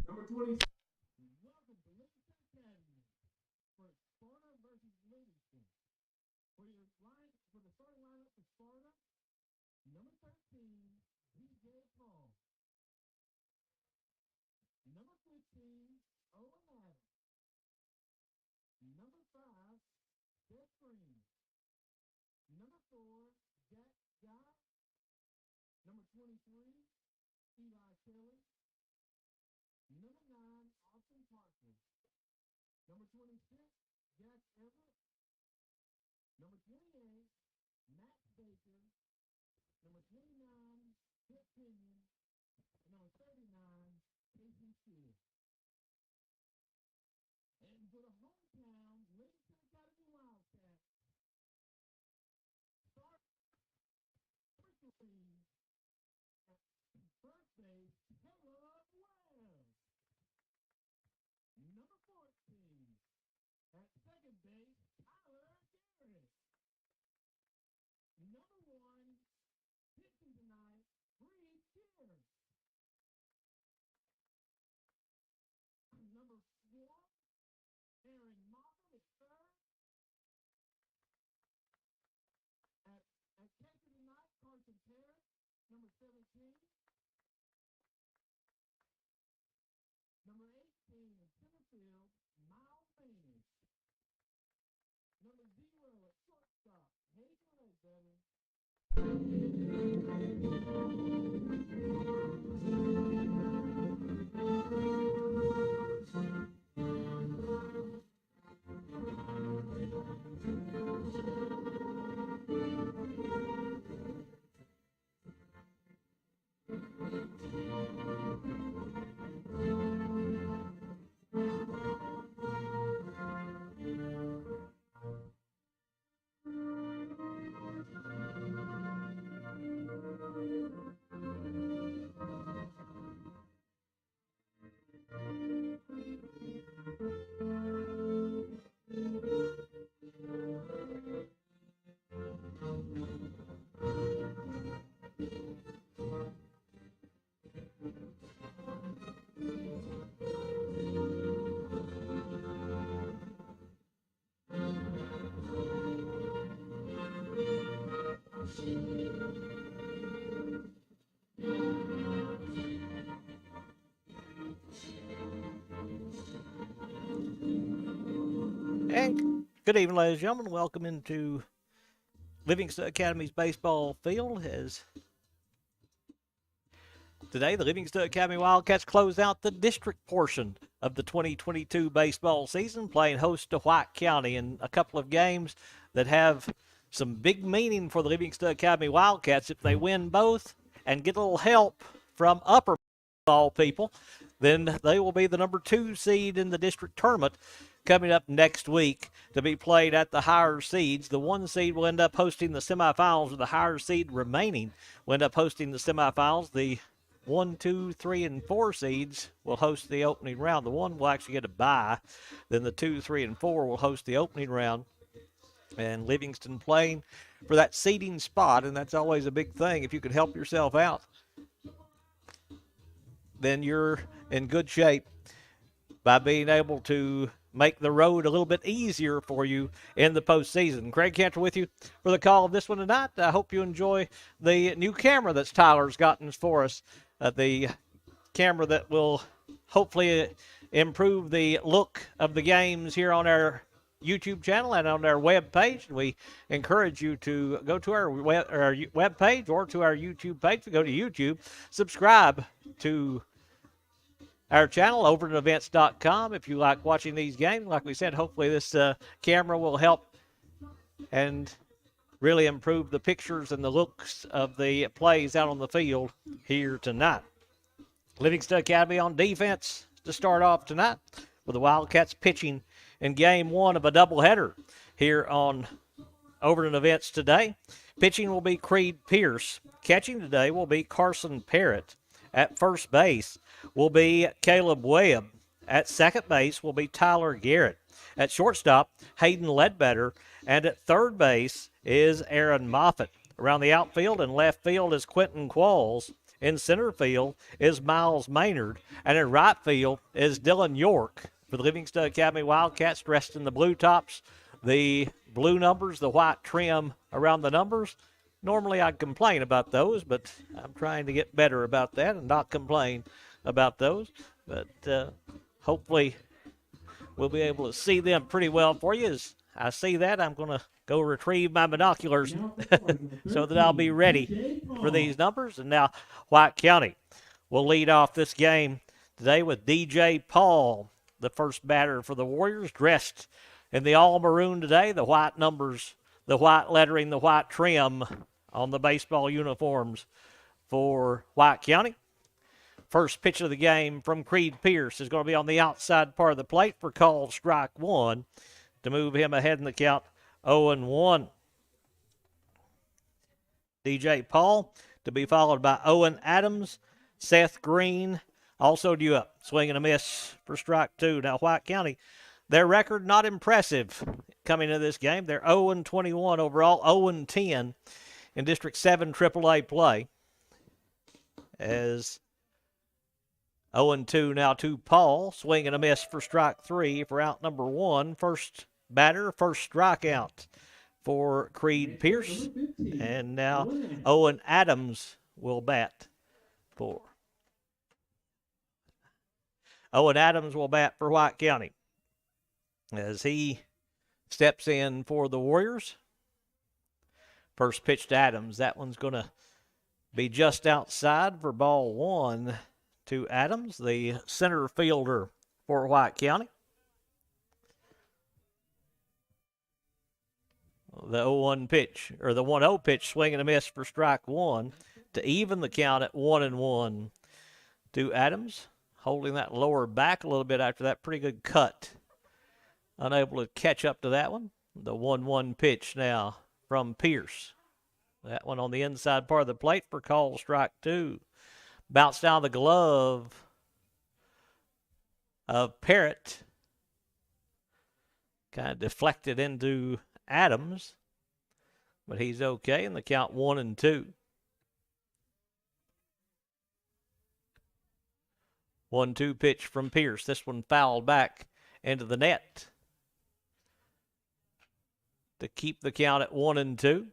Number 20. Welcome to Livingston Academy for Sparta versus Livingston. For the starting lineup for Sparta, number 13, DJ Paul. Number 15, Owen Adams. Number 5, Seth Green. Number 4, Jack Scott. Number 23, Eli Kelly. Number 9, Austin Parker. Number 26, Jack Everett. Number 28, Matt Baker. Number 29, Kip Pinion. And number 39, Casey Steele. And for the hometown, Livingston Academy Wildcats, start number 3 at first base, Caleb Wells. Number 14 at second base, Tyler Garrett. Number 1, pitching tonight, Bree Pierce. Number 4, Aaron Moffett at third. At catcher tonight, Carson Terrace, number 17. Number 18 in center field, Miles Manish. Number 0 at shortstop, Hayden Ledbetter. And good evening, ladies and gentlemen. Welcome into Livingston Academy's baseball field. As today, the Livingston Academy Wildcats close out the district portion of the 2022 baseball season, playing host to White County in a couple of games that have some big meaning for the Livingston Academy Wildcats. If they win both and get a little help from upper ball people, then they will be the number 2 seed in the district tournament coming up next week to be played at the higher seeds. The 1 seed will end up hosting the semifinals, with the higher seed remaining will end up hosting the semifinals. The 1, 2, 3, and 4 seeds will host the opening round. The 1 will actually get a bye. Then the 2, 3, and 4 will host the opening round. And Livingston playing for that seeding spot, and that's always a big thing. If you can help yourself out, then you're in good shape by being able to make the road a little bit easier for you in the postseason. Craig Cantor with you for the call of this one tonight. I hope you enjoy the new camera that Tyler's gotten for us. The camera that will hopefully improve the look of the games here on our YouTube channel and on our web page. We encourage you to go to our web page or to our YouTube page. Go to YouTube, subscribe to our channel over at events.com if you like watching these games. Like we said, hopefully this camera will help and really improve the pictures and the looks of the plays out on the field here tonight. Livingston Academy on defense to start off tonight, with the Wildcats pitching in game 1 of a doubleheader here on Overton Events today. Pitching will be Creed Pierce. Catching today will be Carson Parrott. At first base will be Caleb Webb. At second base will be Tyler Garrett. At shortstop, Hayden Ledbetter. And at third base is Aaron Moffett. Around the outfield and left field is Quentin Qualls. In center field is Miles Maynard. And in right field is Dylan York for the Livingston Academy Wildcats, dressed in the blue tops, the blue numbers, the white trim around the numbers. Normally I'd complain about those, but I'm trying to get better about that and not complain about those. But hopefully we'll be able to see them pretty well for you. As I see that, I'm going to go retrieve my binoculars so that I'll be ready for these numbers. And now White County will lead off this game today with DJ Paul, the first batter for the Warriors, dressed in the all maroon today, the white numbers, the white lettering, the white trim on the baseball uniforms for White County. First pitch of the game from Creed Pierce is going to be on the outside part of the plate for called strike one to move him ahead in the count 0-1. DJ Paul to be followed by Owen Adams, Seth Green, also due up. Swing and a miss for strike two. Now White County, their record not impressive coming into this game. They're 0-21 overall, 0-10 in District 7 AAA play. As 0-2 now to Paul. Swing and a miss for strike three for out number one. First batter, first strikeout for Creed Pierce. And now Owen Adams will bat for. Owen Adams will bat for White County as he steps in for the Warriors. First pitch to Adams. That one's going to be just outside for ball one to Adams, the center fielder for White County. The 0-1 pitch, or the 1-0 pitch, swing and a miss for strike one to even the count at 1-1 to Adams. Holding that lower back a little bit after that pretty good cut. Unable to catch up to that one. The 1-1 pitch now from Pierce. That one on the inside part of the plate for call strike two. Bounced down the glove of Parrott. Kind of deflected into Adams. But he's okay in the count 1-2. 1-2 pitch from Pierce. This one fouled back into the net to keep the count at 1-2.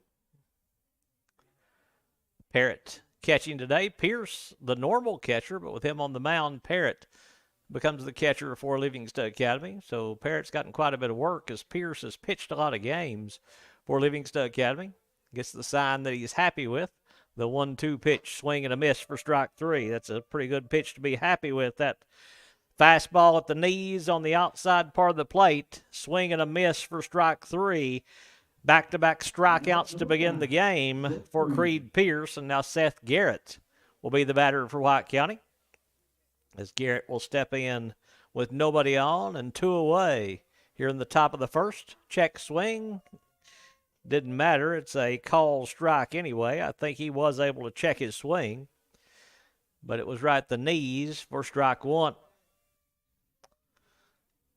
Parrott catching today. Pierce, the normal catcher, but with him on the mound, Parrott becomes the catcher for Livingston Academy. So Parrott's gotten quite a bit of work as Pierce has pitched a lot of games for Livingston Academy. Gets the sign that he's happy with. The 1-2 pitch, swing and a miss for strike three. That's a pretty good pitch to be happy with. That fastball at the knees on the outside part of the plate. Swing and a miss for strike three. Back-to-back strikeouts to begin the game for Creed Pierce. And now Seth Garrett will be the batter for White County, as Garrett will step in with nobody on and two away here in the top of the first. Check swing. Didn't matter. It's a call strike anyway. I think he was able to check his swing, but it was right at the knees for strike one.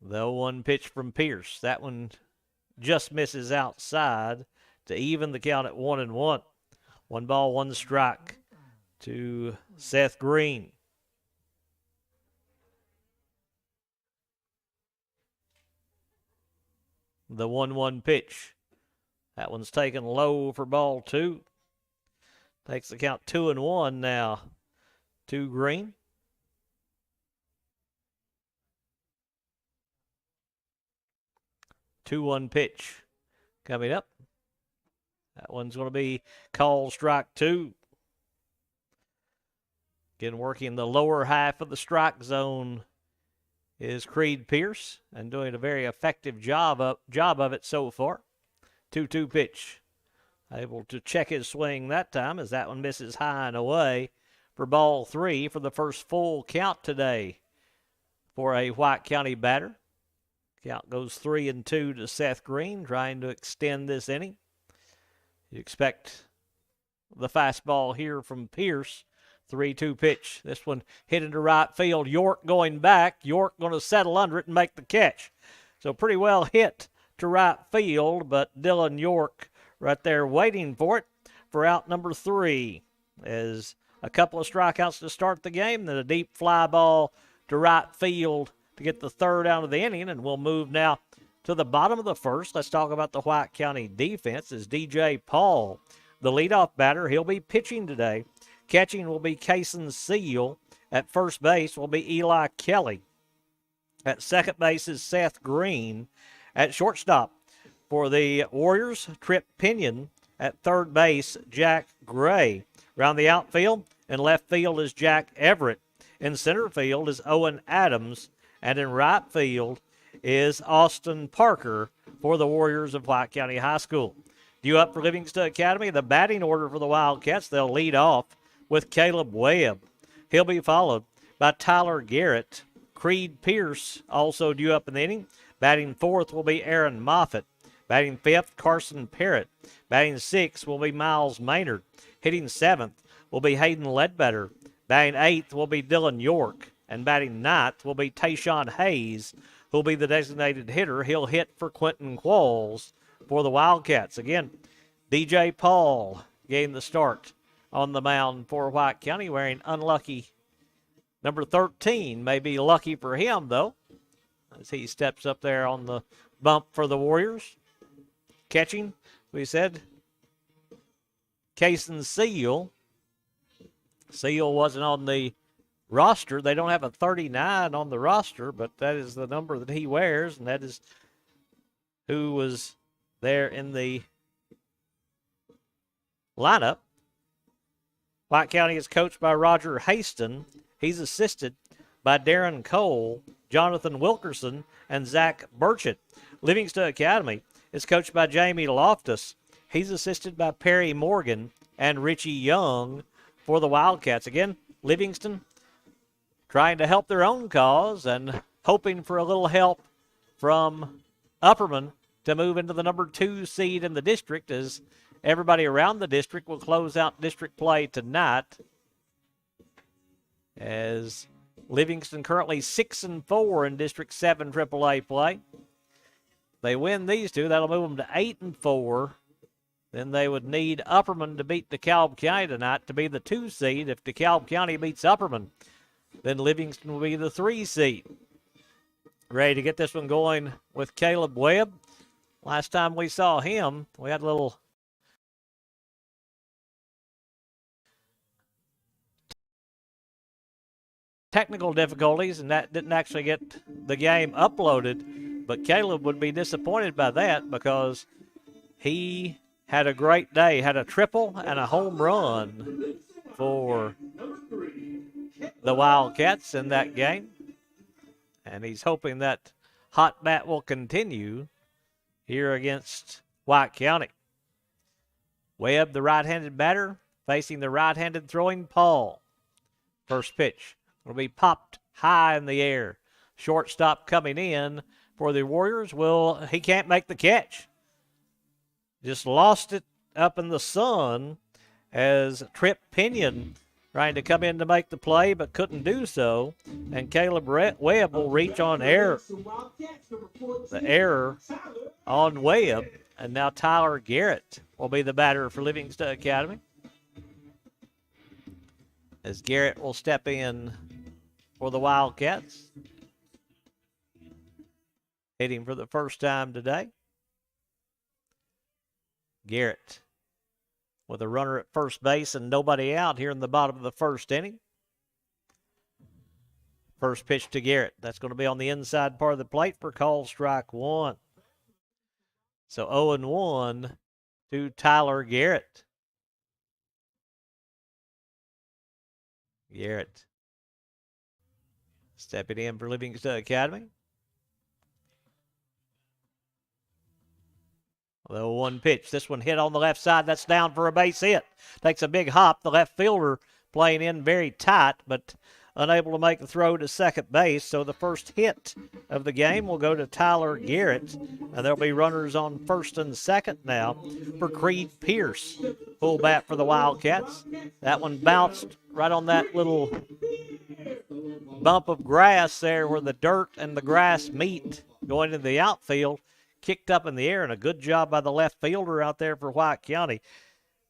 The 0-1 pitch from Pierce. That one just misses outside to even the count at 1-1. 1 ball, 1 strike to Seth Green. The 1-1 pitch. That one's taken low for ball two. Takes the count 2-1 now to Green. Two 1 pitch coming up. That one's going to be called strike two. Again, working the lower half of the strike zone is Creed Pierce and doing a very effective job of it so far. 2-2 pitch. Able to check his swing that time as that one misses high and away for ball three for the first full count today for a White County batter. Count goes 3-2 to Seth Green, trying to extend this inning. You expect the fastball here from Pierce. 3-2 pitch. This one hit into right field. York going back. York going to settle under it and make the catch. So pretty well hit to right field, but Dylan York right there waiting for it for out number three as a couple of strikeouts to start the game, then a deep fly ball to right field to get the third out of the inning, and we'll move now to the bottom of the first. Let's talk about the White County defense. Is DJ Paul, the leadoff batter. He'll be pitching today. Catching will be Kason Seal. At first base will be Eli Kelly. At second base is Seth Green. At shortstop for the Warriors, Trip Pinion. At third base, Jack Gray. Around the outfield and left field is Jack Everett. In center field is Owen Adams. And in right field is Austin Parker for the Warriors of White County High School. Due up for Livingston Academy, the batting order for the Wildcats, they'll lead off with Caleb Webb. He'll be followed by Tyler Garrett. Creed Pierce also due up in the inning. Batting fourth will be Aaron Moffitt. Batting fifth, Carson Parrott. Batting sixth will be Miles Maynard. Hitting seventh will be Hayden Ledbetter. Batting eighth will be Dylan York. And batting ninth will be Tayshawn Hayes, who'll be the designated hitter. He'll hit for Quentin Qualls for the Wildcats. Again, DJ Paul getting the start on the mound for White County, wearing unlucky number 13. May be lucky for him, though, as he steps up there on the bump for the Warriors. Catching, we said, Kason Seal. Seal wasn't on the roster. They don't have a 39 on the roster, but that is the number that he wears, and that is who was there in the lineup. White County is coached by Roger Haston. He's assisted by Darren Cole, Jonathan Wilkerson, and Zach Burchett. Livingston Academy is coached by Jamie Loftus. He's assisted by Perry Morgan and Richie Young for the Wildcats. Again, Livingston trying to help their own cause and hoping for a little help from Upperman to move into the number 2 seed in the district, as everybody around the district will close out district play tonight, as Livingston currently 6-4 in District 7 AAA play. They win these two, that'll move them to 8-4. Then they would need Upperman to beat DeKalb County tonight to be the 2 seed. If DeKalb County beats Upperman, then Livingston will be the 3 seed. Ready to get this one going with Caleb Webb. Last time we saw him, we had a little technical difficulties, and that didn't actually get the game uploaded. But Caleb would be disappointed by that, because he had a great day, had a triple and a home run for the Wildcats in that game. And he's hoping that hot bat will continue here against White County. Webb, the right-handed batter, facing the right-handed throwing Paul. First pitch will be popped high in the air. Shortstop coming in for the Warriors. He can't make the catch. Just lost it up in the sun as Trip Pinion trying to come in to make the play, but couldn't do so. And Caleb Webb will reach on error. The error on Webb. And now Tyler Garrett will be the batter for Livingston Academy, as Garrett will step in for the Wildcats. Hitting for the first time today. Garrett with a runner at first base and nobody out here in the bottom of the first inning. First pitch to Garrett. That's going to be on the inside part of the plate for call strike 1. So 0-1 to Tyler Garrett. Garrett stepping in for Livingston Academy. The 1 pitch. This one hit on the left side. That's down for a base hit. Takes a big hop. The left fielder playing in very tight, but unable to make the throw to second base. So the first hit of the game will go to Tyler Garrett. And there'll be runners on first and second now for Creed Pierce. Full bat for the Wildcats. That one bounced right on that little bump of grass there where the dirt and the grass meet going into the outfield. Kicked up in the air, and a good job by the left fielder out there for White County.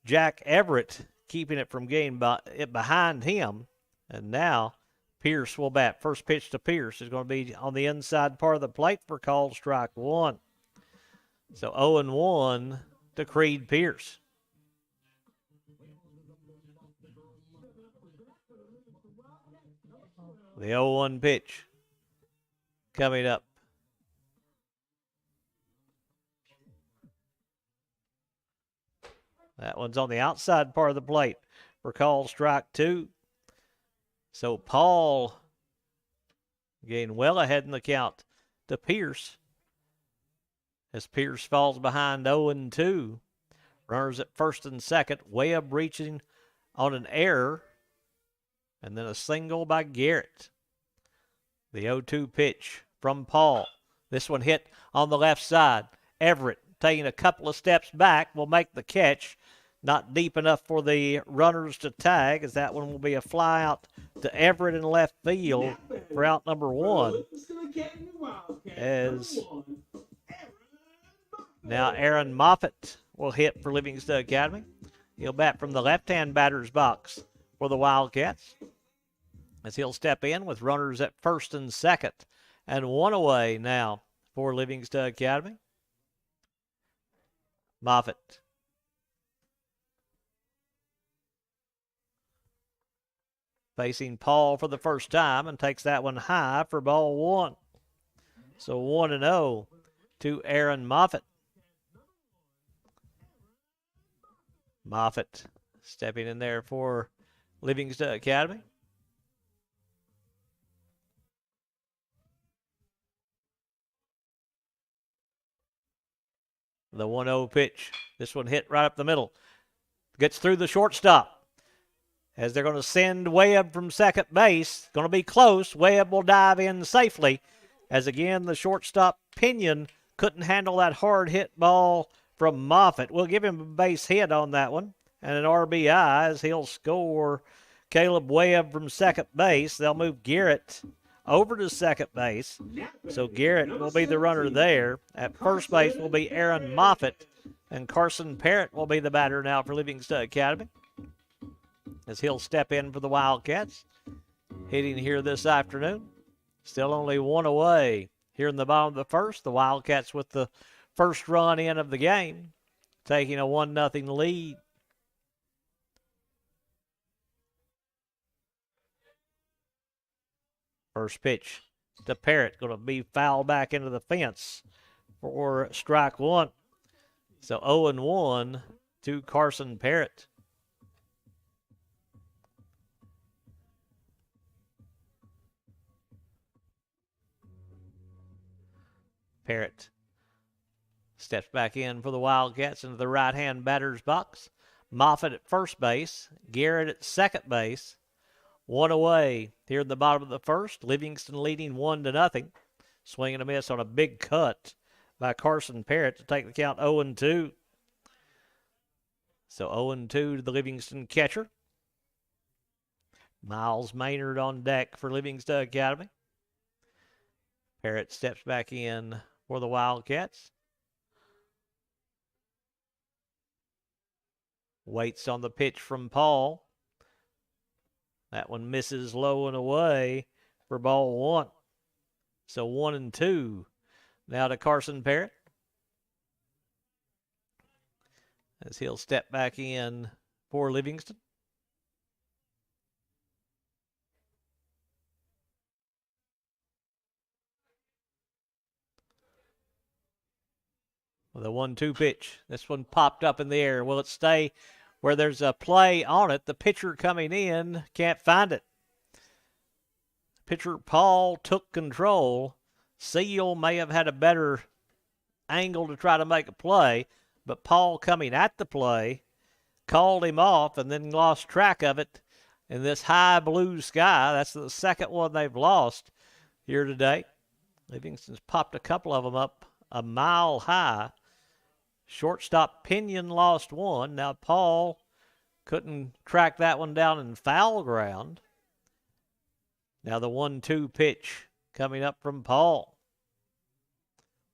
Jack Everett keeping it from getting it behind him. And now Pierce will bat. First pitch to Pierce is going to be on the inside part of the plate for called strike one. So 0-1 to Creed Pierce. The 0-1 pitch coming up. That one's on the outside part of the plate for called strike two. So Paul getting well ahead in the count to Pierce as Pierce falls behind 0-2. Runners at first and second. Webb reaching on an error. And then a single by Garrett. The 0-2 pitch from Paul. This one hit on the left side. Everett taking a couple of steps back will make the catch. Not deep enough for the runners to tag, as that one will be a fly out to Everett in left field for out number one. As now Aaron Moffitt will hit for Livingston Academy. He'll bat from the left-hand batter's box for the Wildcats, as he'll step in with runners at first and second. And one away now for Livingston Academy. Moffitt. Facing Paul for the first time and takes that one high for ball one. So 1-0 to Aaron Moffitt. Moffitt stepping in there for Livingston Academy. The 1-0 pitch. This one hit right up the middle. Gets through the shortstop. As they're going to send Webb from second base. Going to be close. Webb will dive in safely. As again, the shortstop Pinion couldn't handle that hard hit ball from Moffitt. We'll give him a base hit on that one. And an RBI as he'll score Caleb Webb from second base. They'll move Garrett over to second base. So Garrett will be the runner there. At first base will be Aaron Moffitt. And Carson Parrott will be the batter now for Livingston Academy, as he'll step in for the Wildcats. Hitting here this afternoon. Still only one away here in the bottom of the first. The Wildcats with the first run in of the game, taking a 1-0 lead. First pitch to Parrott, going to be fouled back into the fence for strike one. So 0-1 to Carson Parrott. Parrott steps back in for the Wildcats into the right-hand batter's box. Moffitt at first base. Garrett at second base. One away here in the bottom of the first. Livingston leading 1-0. Swing and a miss on a big cut by Carson Parrott to take the count 0-2. So 0-2 to the Livingston catcher. Miles Maynard on deck for Livingston Academy. Parrott steps back in for the Wildcats. Waits on the pitch from Paul. That one misses low and away for ball one. So 1-2 now to Carson Parrott, as he'll step back in for Livingston. With a 1-2 pitch. This one popped up in the air. Will it stay where there's a play on it? The pitcher coming in can't find it. Pitcher Paul took control. Seal may have had a better angle to try to make a play, but Paul coming at the play called him off and then lost track of it in this high blue sky. That's the second one they've lost here today. Livingston's popped a couple of them up a mile high. Shortstop Pinion lost one. Now Paul couldn't track that one down in foul ground. Now the 1-2 pitch coming up from Paul.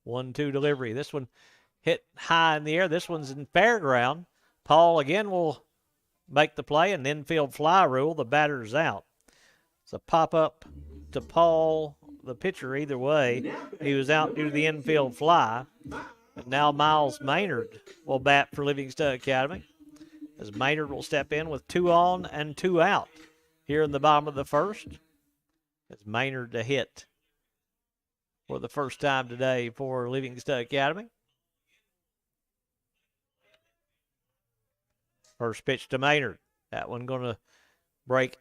1-2 delivery. This one hit high in the air. This one's in fair ground. Paul again will make the play, and infield fly rule. The batter's out. It's a pop-up to Paul, the pitcher. Either way, he was out due to the infield fly. And now Miles Maynard will bat for Livingston Academy, as Maynard will step in with 2 on and 2 out here in the bottom of the first. As Maynard to hit for the first time today for Livingston Academy. First pitch to Maynard. That one going to break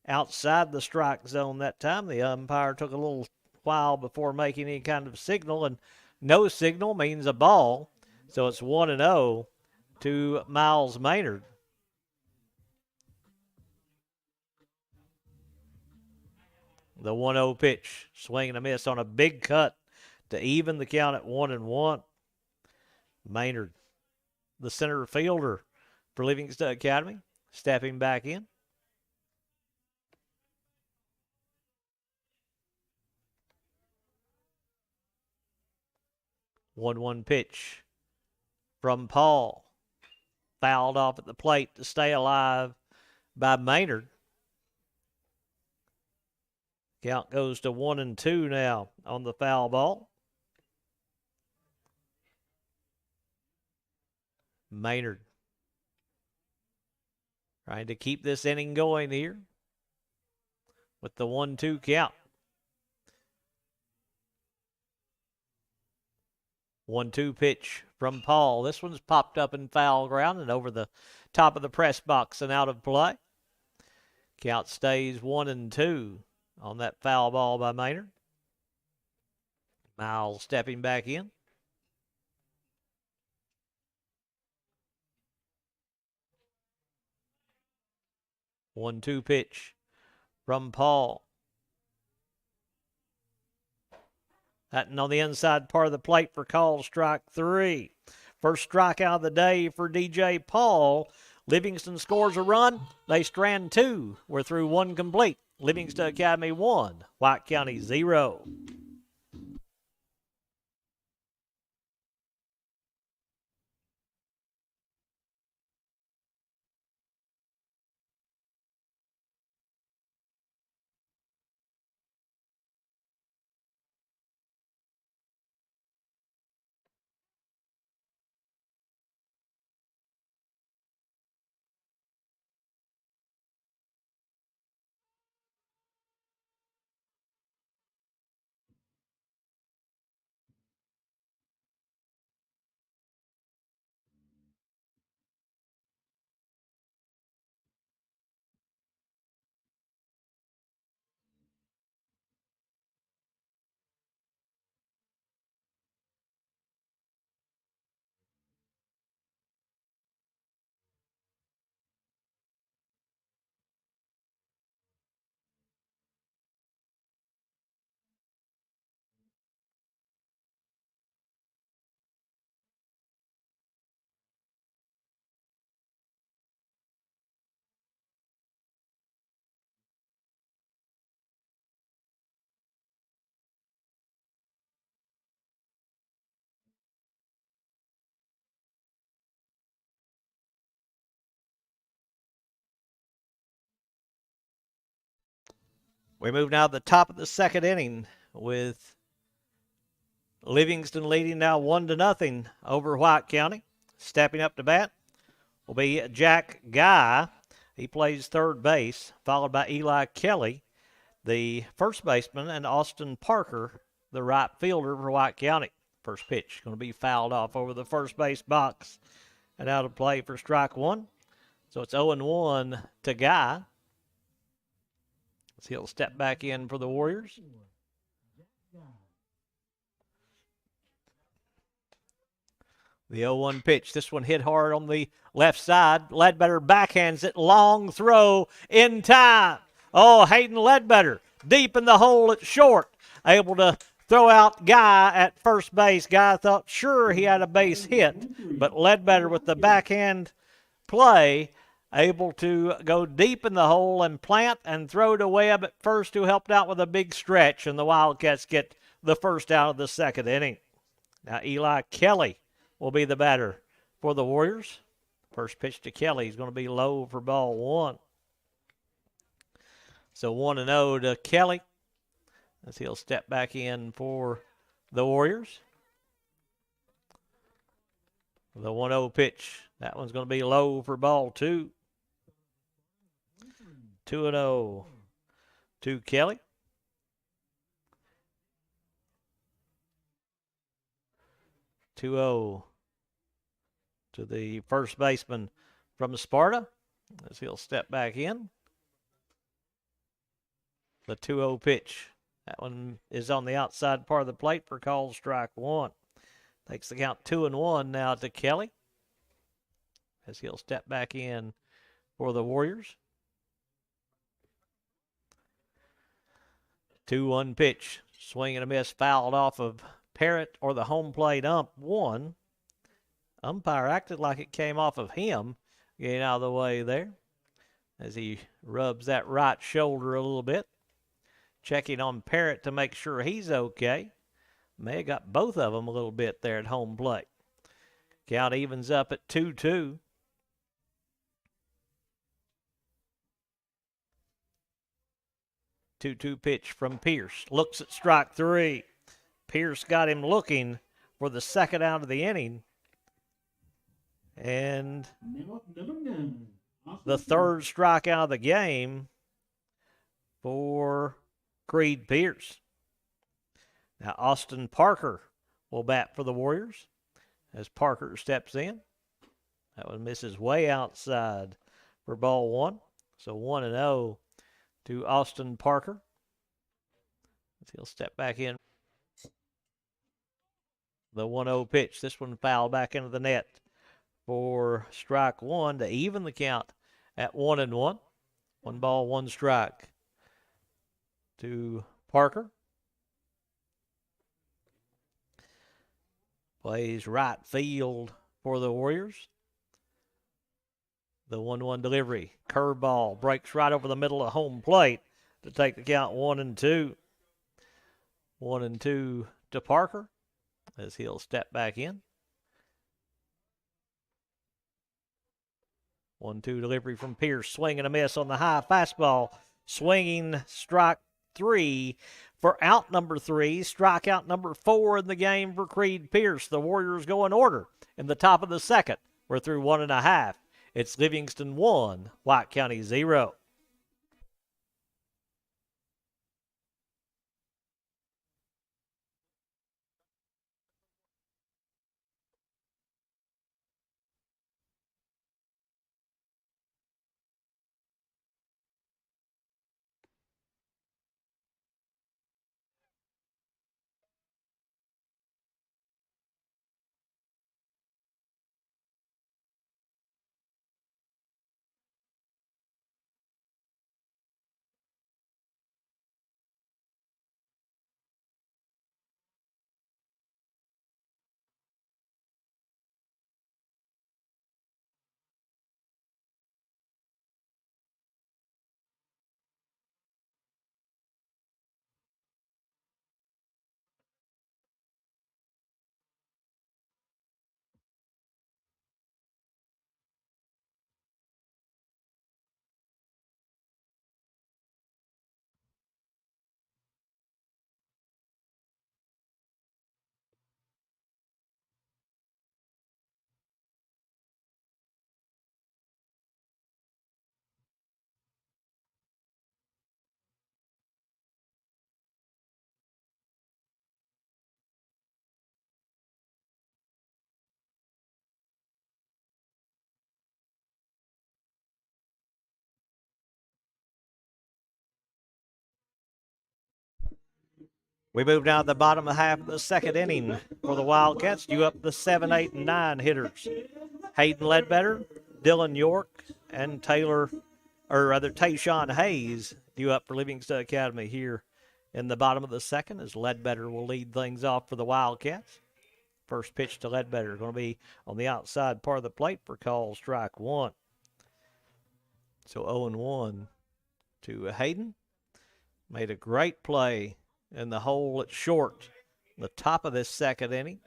outside the strike zone that time. The umpire took a little while before making any kind of signal, and no signal means a ball. So it's 1-0 to Miles Maynard. The 1-0 pitch, swing and a miss on a big cut to even the count at 1-1. Maynard, the center fielder for Livingston Academy, stepping back in. One pitch from Paul. Fouled off at the plate to stay alive by Maynard. Count goes to 1-2 now on the foul ball. Maynard trying to keep this inning going here with the 1-2 count. 1-2 pitch from Paul. This one's popped up in foul ground and over the top of the press box and out of play. Count stays 1-2 on that foul ball by Maynard. Miles stepping back in. One-two pitch from Paul. That on the inside part of the plate for call strike 3. First strikeout of the day for DJ Paul. Livingston scores a run. They strand 2. We're through 1 complete. Livingston Academy 1, White County 0. We move now to the top of the second inning with Livingston leading now 1-0 over White County. Stepping up to bat will be Jack Guy. He plays third base, followed by Eli Kelly, the first baseman, and Austin Parker, the right fielder for White County. First pitch going to be fouled off over the first base box and out of play for strike 1. So it's 0-1 to Guy. So he'll step back in for the Warriors. The 0-1 pitch. This one hit hard on the left side. Ledbetter backhands it. Long throw in time. Oh, Hayden Ledbetter deep in the hole at short. Able to throw out Guy at first base. Guy thought sure he had a base hit, but Ledbetter with the backhand play able to go deep in the hole and plant and throw to Webb at first, who helped out with a big stretch, and the Wildcats get the first out of the second inning. Now Eli Kelly will be the batter for the Warriors. First pitch to Kelly is going to be low for ball one. So 1-0 to Kelly as he'll step back in for the Warriors. The 1-0 pitch. That one's going to be low for ball two. 2-0 to Kelly. 2-0 to the first baseman from Sparta as he'll step back in. The 2-0 pitch. That one is on the outside part of the plate for call strike one. Takes the count 2-1 now to Kelly as he'll step back in for the Warriors. 2-1 pitch. Swing and a miss, fouled off of Parrott or the home plate ump. One. Umpire acted like it came off of him. Getting out of the way there as he rubs that right shoulder a little bit. Checking on Parrott to make sure he's okay. May have got both of them a little bit there at home plate. Count evens up at 2-2. Two pitch from Pierce. Looks at strike three. Pierce got him looking for the second out of the inning. And the third strikeout of the game for Creed Pierce. Now Austin Parker will bat for the Warriors as Parker steps in. That one misses way outside for ball one. So 1-0 to Austin Parker. He'll step back in. The 1-0 pitch. This one fouled back into the net for strike one to even the count at 1-1. 1 ball, 1 strike to Parker. Plays right field for the Warriors. The 1-1 delivery. Curveball breaks right over the middle of home plate to take the count 1-2. 1-2 to Parker as he'll step back in. 1-2 delivery from Pierce. Swing and a miss on the high fastball. Swinging strike three for out number 3. Strikeout number 4 in the game for Creed Pierce. The Warriors go in order in the top of the second. We're through 1.5. It's Livingston 1, White County 0. We move down to the bottom half of the second inning for the Wildcats. Due up the 7, 8, and 9 hitters. Hayden Ledbetter, Dylan York, and Tayshawn Hayes due up for Livingston Academy here in the bottom of the second as Ledbetter will lead things off for the Wildcats. First pitch to Ledbetter going to be on the outside part of the plate for call strike one. So 0-1 to Hayden. Made a great play in the hole at short, the top of this second inning.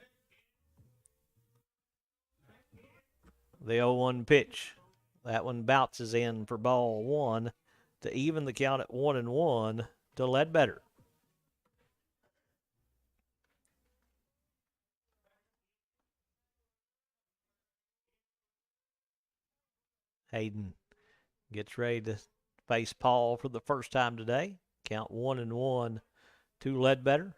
The 0-1 pitch. That one bounces in for ball one to even the count at 1-1 to Ledbetter. Hayden gets ready to face Paul for the first time today. Count 1-1 to Ledbetter.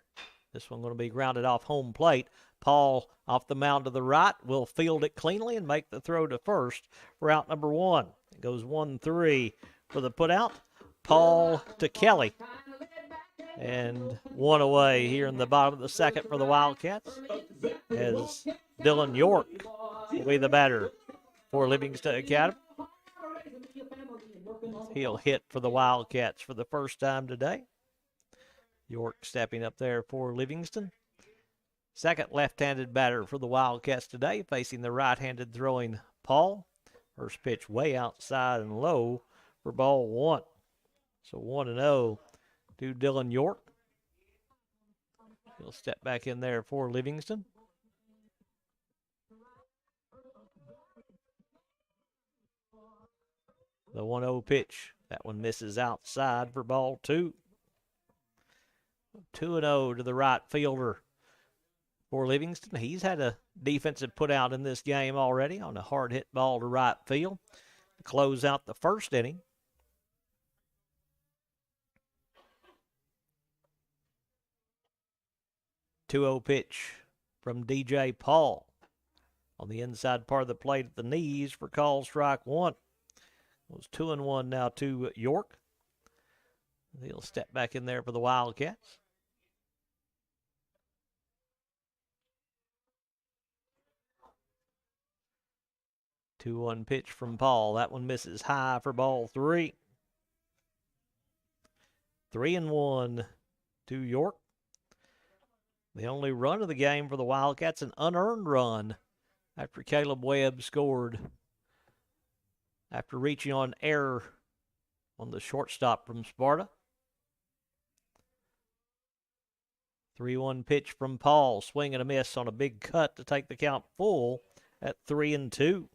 This one going to be grounded off home plate. Paul off the mound to the right will field it cleanly and make the throw to first for out number one. It goes 1-3 for the putout. Paul to Kelly. And one away here in the bottom of the second for the Wildcats as Dylan York will be the batter for Livingston Academy. He'll hit for the Wildcats for the first time today. York stepping up there for Livingston. Second left-handed batter for the Wildcats today, facing the right-handed throwing Paul. First pitch way outside and low for ball one. So 1-0 to Dylan York. He'll step back in there for Livingston. The 1-0 pitch. That one misses outside for ball two. 2-0 to the right fielder for Livingston. He's had a defensive put out in this game already on a hard hit ball to right field to close out the first inning. Two-0 pitch from DJ Paul on the inside part of the plate at the knees for call strike one. It was 2-1 now to York. He'll step back in there for the Wildcats. Two-one pitch from Paul. That one misses high for ball three. 3-1 to York. The only run of the game for the Wildcats, an unearned run after Caleb Webb scored after reaching on error on the shortstop from Sparta. 3-1 pitch from Paul. Swing and a miss on a big cut to take the count full at 3-2.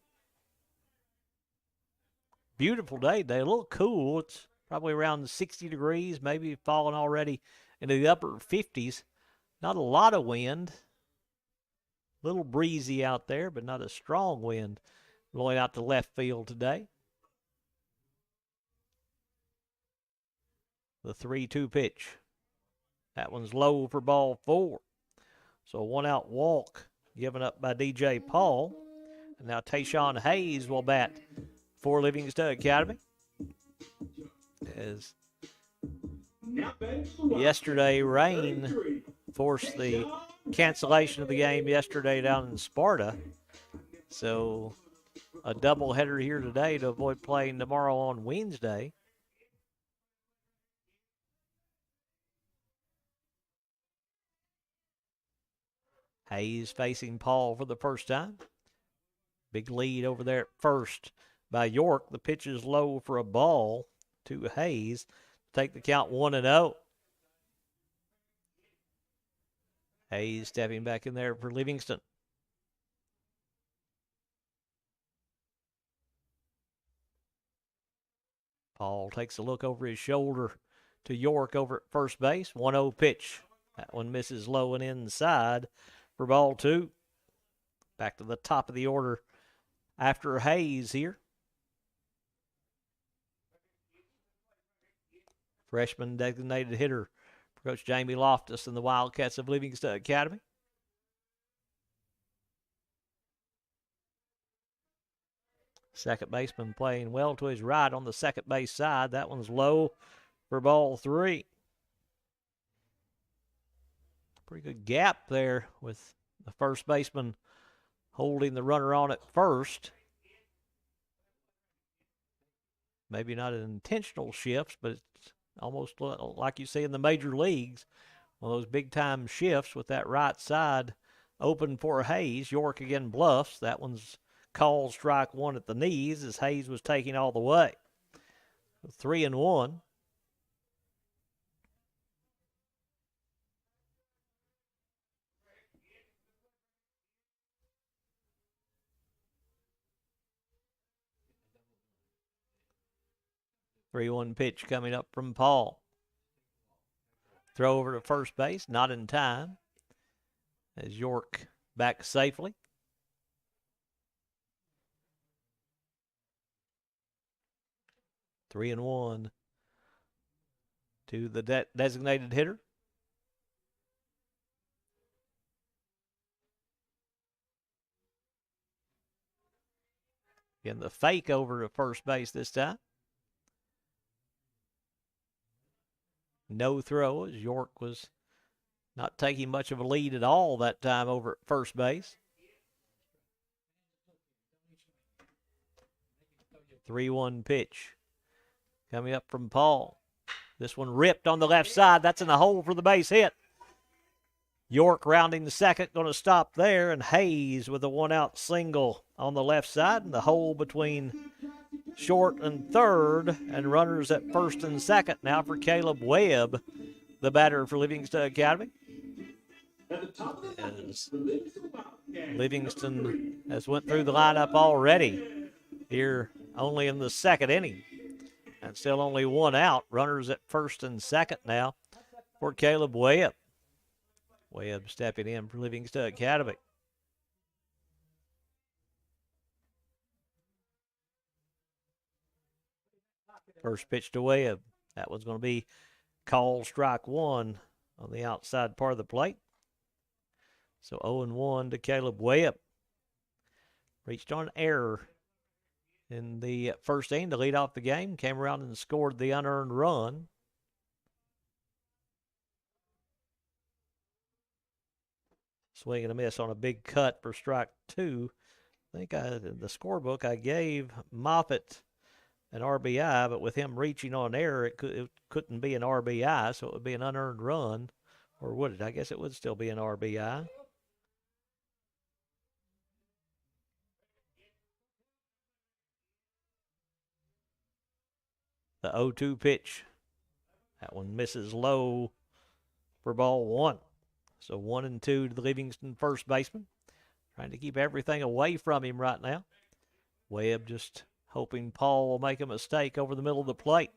Beautiful day today. A little cool. It's probably around 60 degrees, maybe falling already into the upper 50s. Not a lot of wind. A little breezy out there, but not a strong wind blowing out to left field today. The 3-2 pitch. That one's low for ball four. So a one-out walk given up by DJ Paul. And now Tayshawn Hayes will bat for Livingston Academy. As yesterday rain forced the cancellation of the game yesterday down in Sparta. So a doubleheader here today to avoid playing tomorrow on Wednesday. Hayes facing Paul for the first time. Big lead over there at first by York. The pitch is low for a ball to Hayes. Take the count 1-0. Hayes stepping back in there for Livingston. Paul takes a look over his shoulder to York over at first base. 1-0 pitch. That one misses low and inside for ball two. Back to the top of the order after Hayes here. Freshman designated hitter for Coach Jamie Loftus and the Wildcats of Livingston Academy. Second baseman playing well to his right on the second base side. That one's low for ball three. Pretty good gap there with the first baseman holding the runner on at first. Maybe not an intentional shift, but it's almost like you see in the major leagues. One of those big-time shifts with that right side open for Hayes. York again bluffs. That one's called strike one at the knees as Hayes was taking all the way. 3-1. 3-1 pitch coming up from Paul. Throw over to first base, not in time, as York back safely. Three and one to the designated hitter. Again, the fake over to first base this time. No throw, as York was not taking much of a lead at all that time over at first base. 3-1 pitch coming up from Paul. This one ripped on the left side. That's in the hole for the base hit. York rounding the second, going to stop there, and Hayes with a one-out single on the left side, and the hole between short and third, and runners at first and second now for Caleb Webb, the batter for Livingston Academy. As Livingston has went through the lineup already here only in the second inning, and still only one out. Runners at first and second now for Caleb Webb. Webb stepping in for Livingston Academy. First pitch to Webb. That one's going to be called strike one on the outside part of the plate. So 0-1 to Caleb Webb. Reached on an error in the first inning to lead off the game. Came around and scored the unearned run. Swing and a miss on a big cut for strike two. I think in the scorebook I gave Moffitt an RBI, but with him reaching on error, it couldn't be an RBI, so it would be an unearned run. Or would it? I guess it would still be an RBI. The 0-2 pitch. That one misses low for ball one. So 1-2 to the Livingston first baseman. Trying to keep everything away from him right now. Webb just hoping Paul will make a mistake over the middle of the plate.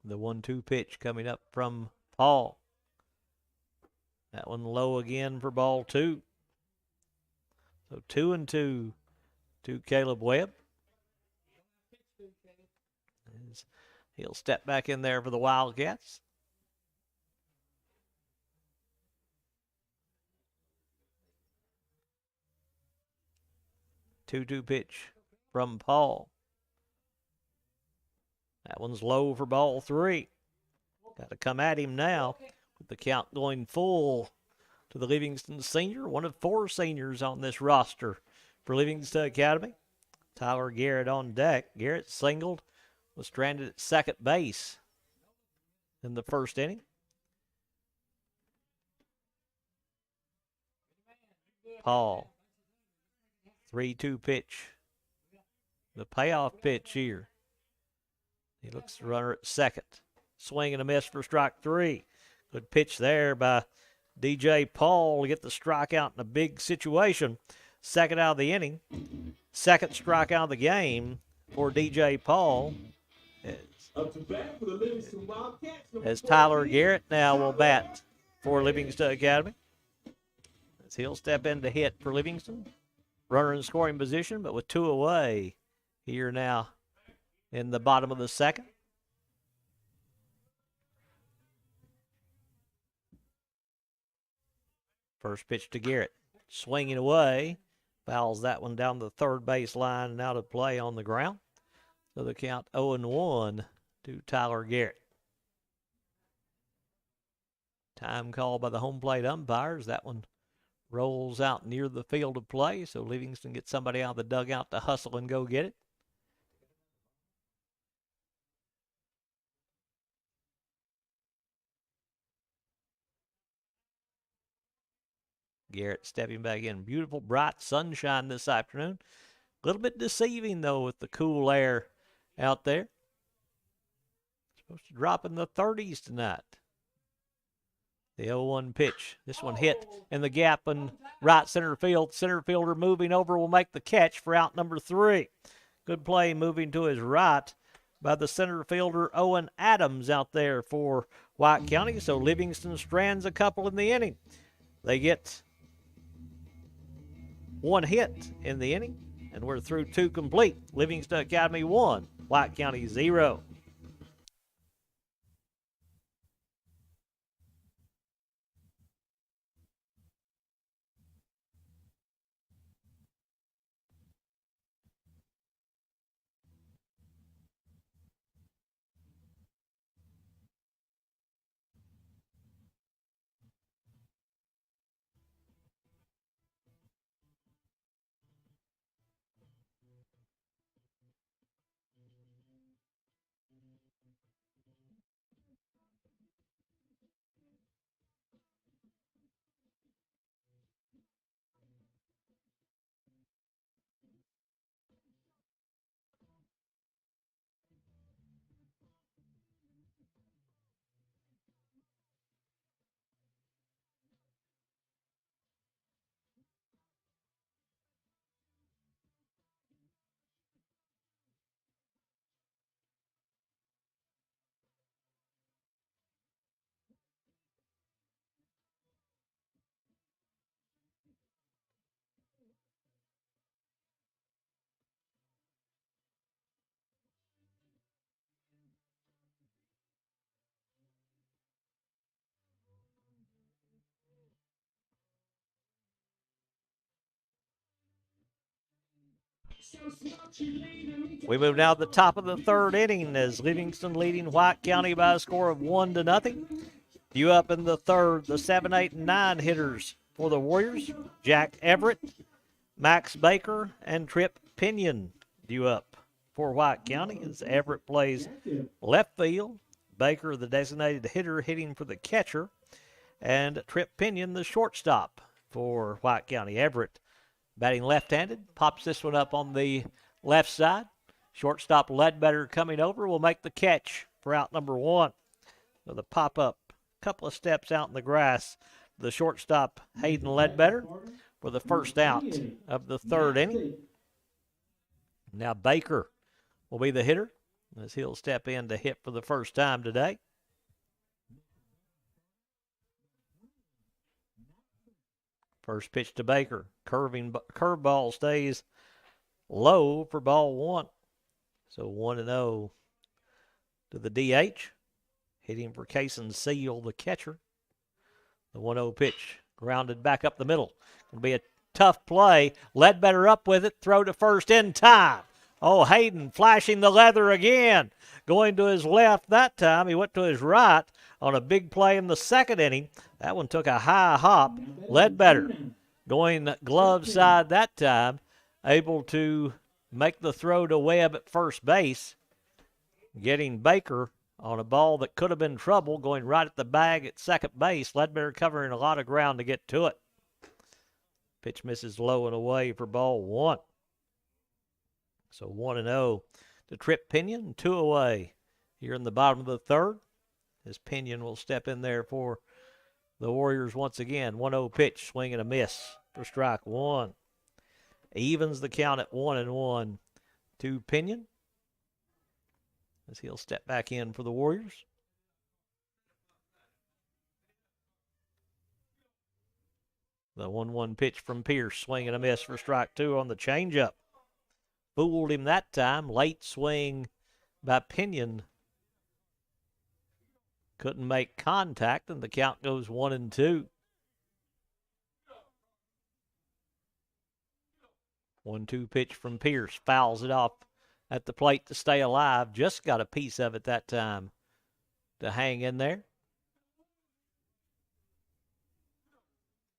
The 1-2 pitch coming up from Paul. That one low again for ball two. So 2-2 to Caleb Webb. He'll step back in there for the Wildcats. Two-two pitch from Paul. That one's low for ball three. Got to come at him now with the count going full to the Livingston senior. One of four seniors on this roster for Livingston Academy. Tyler Garrett on deck. Garrett singled. Was stranded at second base in the first inning. Paul. 3-2 pitch. The payoff pitch here. He looks the runner at second. Swing and a miss for strike three. Good pitch there by DJ Paul to get the strikeout in a big situation. Second out of the inning. Second strikeout of the game for DJ Paul. As Tyler Garrett now will bat for Livingston Academy. As he'll step in to hit for Livingston. Runner in scoring position, but with two away here now in the bottom of the second. First pitch to Garrett. Swinging away. Fouls that one down the third base line and out of play on the ground. So the count 0-1 to Tyler Garrett. Time call by the home plate umpires. That one rolls out near the field of play, so Livingston gets somebody out of the dugout to hustle and go get it. Garrett stepping back in. Beautiful, bright sunshine this afternoon. A little bit deceiving, though, with the cool air out there. Supposed to drop in the 30s tonight. The 0-1 pitch. This one hit in the gap in right center field. Center fielder moving over will make the catch for out number 3. Good play moving to his right by the center fielder Owen Adams out there for White County. So Livingston strands a couple in the inning. They get 1 hit in the inning, and we're through 2 complete. Livingston Academy 1, White County 0. We move now to the top of the 3rd inning as Livingston leading White County by a score of 1-0. Due up in the 3rd, the 7, 8, and 9 hitters for the Warriors. Jack Everett, Max Baker, and Trip Pinion due up for White County as Everett plays left field. Baker, the designated hitter, hitting for the catcher. And Trip Pinion, the shortstop for White County. Everett batting left-handed, pops this one up on the left side. Shortstop Ledbetter coming over will make the catch for out number 1. So the pop-up, couple of steps out in the grass. The shortstop, Hayden Ledbetter, for the first out of the 3rd inning. Now Baker will be the hitter as he'll step in to hit for the first time today. First pitch to Baker. Curveball stays low for ball 1. So 1-0 to the DH. Hitting for Cason Seal, the catcher. The 1-0 pitch grounded back up the middle. It'll be a tough play. Ledbetter up with it. Throw to first in time. Oh, Hayden flashing the leather again. Going to his left that time. He went to his right on a big play in the 2nd inning. That one took a high hop. Ledbetter going glove side that time. Able to make the throw to Webb at first base. Getting Baker on a ball that could have been trouble, going right at the bag at second base. Ledbetter covering a lot of ground to get to it. Pitch misses low and away for ball 1. So 1-0 to Trip Pinion, 2 away here in the bottom of the 3rd. As Pinion will step in there for the Warriors once again. 1-0 pitch, swing and a miss for strike 1. Evens the count at 1-1 to Pinion as he'll step back in for the Warriors. The 1-1 pitch from Pierce, swing and a miss for strike 2 on the changeup. Fooled him that time. Late swing by Pinion. Couldn't make contact, and the count goes 1-2. 1-2 pitch from Pierce. Fouls it off at the plate to stay alive. Just got a piece of it that time to hang in there.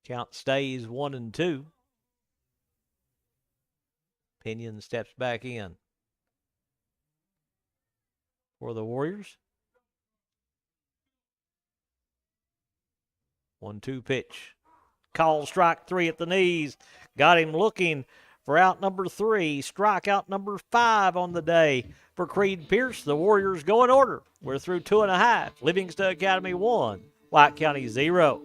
Count stays 1-2. Pinion steps back in for the Warriors. 1-2 pitch. Call strike 3 at the knees. Got him looking for out number 3. Strikeout number 5 on the day for Creed Pierce. The Warriors go in order. We're through 2.5. Livingston Academy 1. White County 0.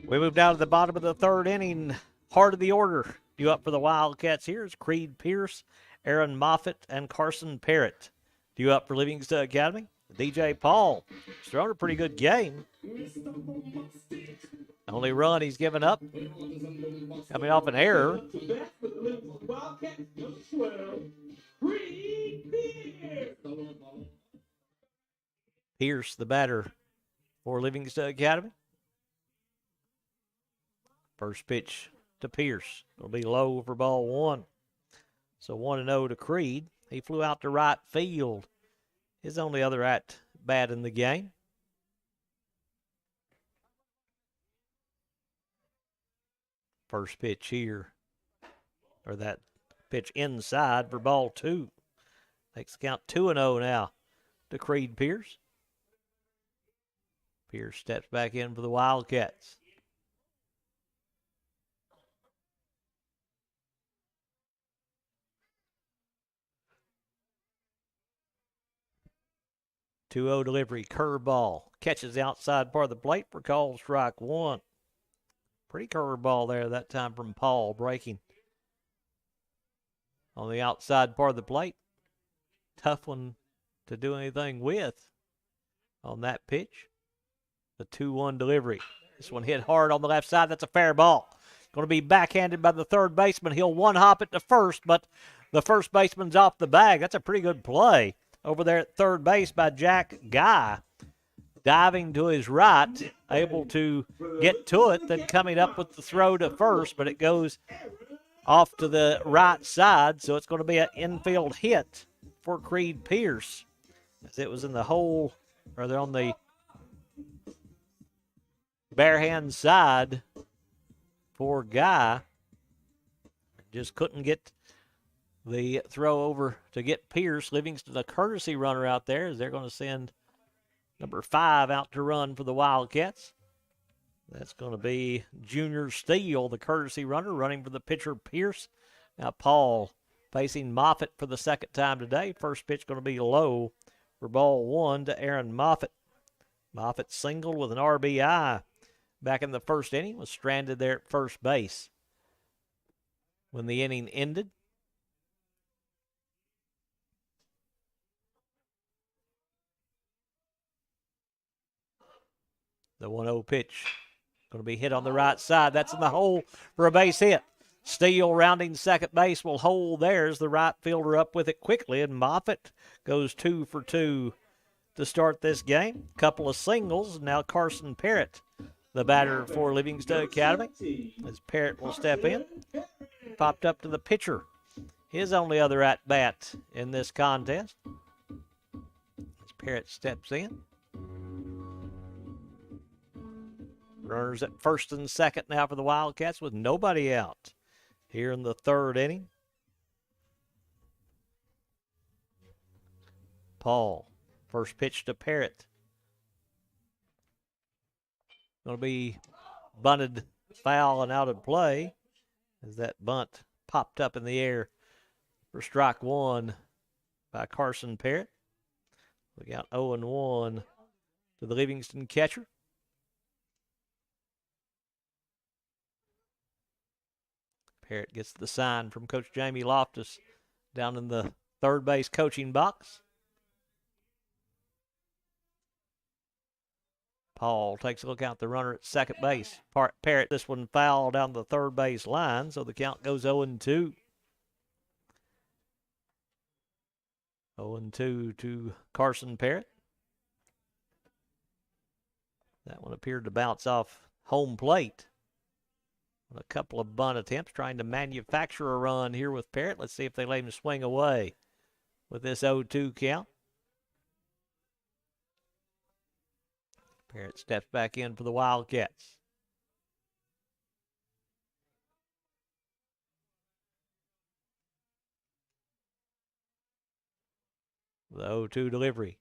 We move down to the bottom of the third inning. Heart of the order. Due up for the Wildcats here is Creed Pierce, Aaron Moffitt, and Carson Parrott. Due up for Livingston Academy, DJ Paul. He's thrown a pretty good game. Only run he's given up, coming off an error. Pierce, the batter for Livingston Academy. First pitch to Pierce. It'll be low for ball one. So 1-0 to Creed. He flew out to right field. His only other at bat in the game. First pitch here, or that pitch inside for ball two. Makes the count 2-0 now to Creed Pierce. Pierce steps back in for the Wildcats. Two-0 delivery, curveball. Catches the outside part of the plate for called strike one. Pretty curveball there that time from Paul, breaking on the outside part of the plate. Tough one to do anything with on that pitch. The 2-1 delivery. This one hit hard on the left side. That's a fair ball. Going to be backhanded by the third baseman. He'll one-hop it to first, but the first baseman's off the bag. That's a pretty good play over there at third base by Jack Guy. Diving to his right, able to get to it, then coming up with the throw to first, but it goes off to the right side, so it's going to be an infield hit for Creed Pierce, as it was in the hole, or they're on the bare hand side for Guy. Just couldn't get the throw over to get Pierce. Livingston, a courtesy runner out there, as they're going to send number 5 out to run for the Wildcats. That's going to be Junior Steele, the courtesy runner, running for the pitcher Pierce. Now Paul facing Moffitt for the second time today. First pitch going to be low for ball one to Aaron Moffitt. Moffitt singled with an RBI back in the first inning, was stranded there at first base when the inning ended. The 1-0 pitch going to be hit on the right side. That's in the hole for a base hit. Steele rounding second base will hold. There's the right fielder up with it quickly, and Moffitt goes 2 for 2 to start this game. Couple of singles. Now Carson Parrott the batter for Livingston Academy, as Parrott will step in. Popped up to the pitcher. His only other at-bat in this contest. As Parrott steps in. Runners at first and second now for the Wildcats with nobody out here in the third inning. Paul, first pitch to Parrott. Going to be bunted foul and out of play as that bunt popped up in the air for strike one by Carson Parrott. We got 0-1 to the Livingston catcher. Parrott gets the sign from Coach Jamie Loftus down in the third base coaching box. Paul takes a look out the runner at second base. Parrott, this one foul down the third base line, so the count goes 0-2. 0-2 to Carson Parrott. That one appeared to bounce off home plate. A couple of bunt attempts trying to manufacture a run here with Parrott. Let's see if they let him swing away with this 0-2 count. Parrott steps back in for the Wildcats. The 0-2 delivery.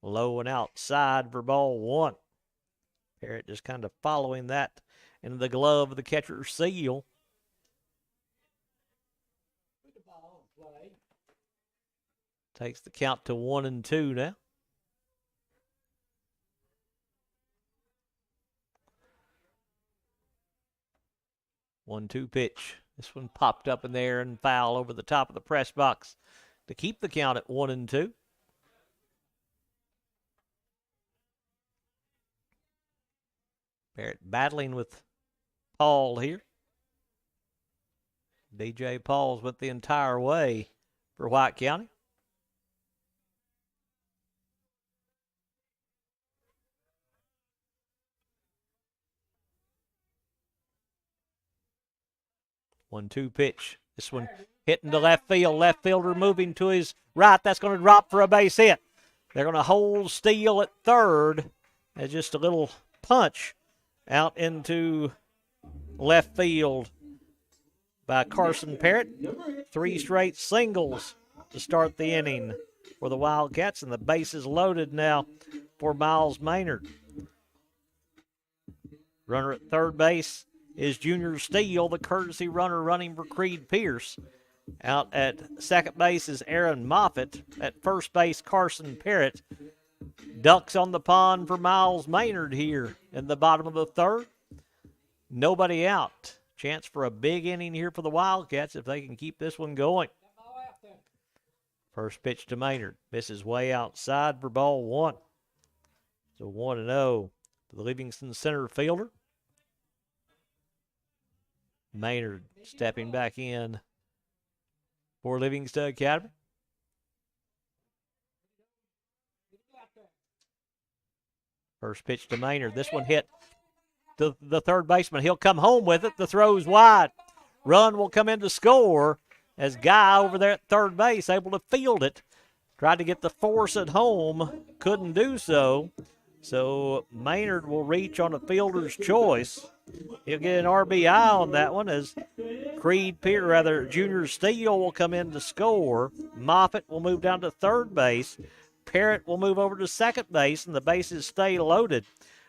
Low and outside for ball one. Parrott just kind of following that into the glove of the catcher's seal. Takes the count to 1-2 now. 1-2 pitch. This one popped up in there and foul over the top of the press box to keep the count at 1-2. Parrott battling with Paul here. DJ Pauls went the entire way for White County. 1-2 pitch. This one hitting to left field. Left fielder moving to his right. That's going to drop for a base hit. They're going to hold Steele at third as just a little punch out into left field by Carson Parrott. 3 straight singles to start the inning for the Wildcats, and the base is loaded now for Miles Maynard. Runner at third base is Junior Steele, the courtesy runner running for Creed Pierce. Out at second base is Aaron Moffitt. At first base, Carson Parrott. Ducks on the pond for Miles Maynard here in the bottom of the third. Nobody out. Chance for a big inning here for the Wildcats if they can keep this one going. First pitch to Maynard. Misses way outside for ball one. So 1-0 to the Livingston center fielder. Maynard stepping back in for Livingston Academy. First pitch to Maynard. This one hit the third baseman. He'll come home with it. The throw's wide. Run will come in to score as Guy over there at third base able to field it. Tried to get the force at home. Couldn't do so. So Maynard will reach on a fielder's choice. He'll get an RBI on that one as Junior Steele will come in to score. Moffitt will move down to third base. Parrott will move over to second base, and the bases stay loaded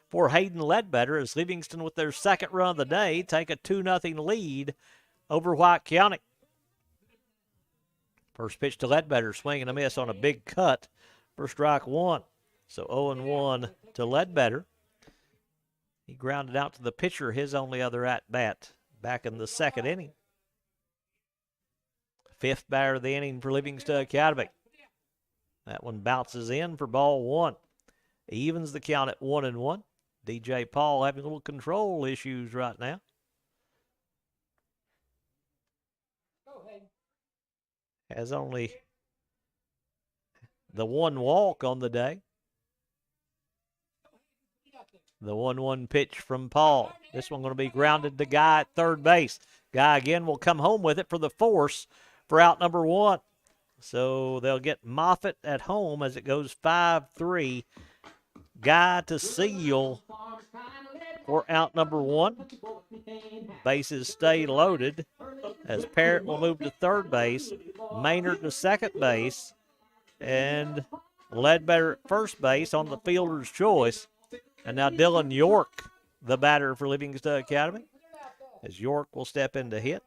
for Hayden Ledbetter as Livingston, with their second run of the day, take a 2-0 lead over White County. First pitch to Ledbetter, swing and a miss on a big cut for strike one. So 0-1 to Ledbetter. He grounded out to the pitcher, his only other at-bat back in the second inning. Fifth batter of the inning for Livingston Academy. That one bounces in for ball one. Evens the count at 1-1. DJ Paul having a little control issues right now. Has only the one walk on the day. The 1-1 pitch from Paul. This one going to be grounded to Guy at third base. Guy again will come home with it for the force for out number 1. So they'll get Moffitt at home as it goes 5-3. Guy to seal for out number 1. Bases stay loaded as Parrott will move to third base, Maynard to second base, and Ledbetter at first base on the fielder's choice. And now Dylan York, the batter for Livingston Academy, as York will step in to hit.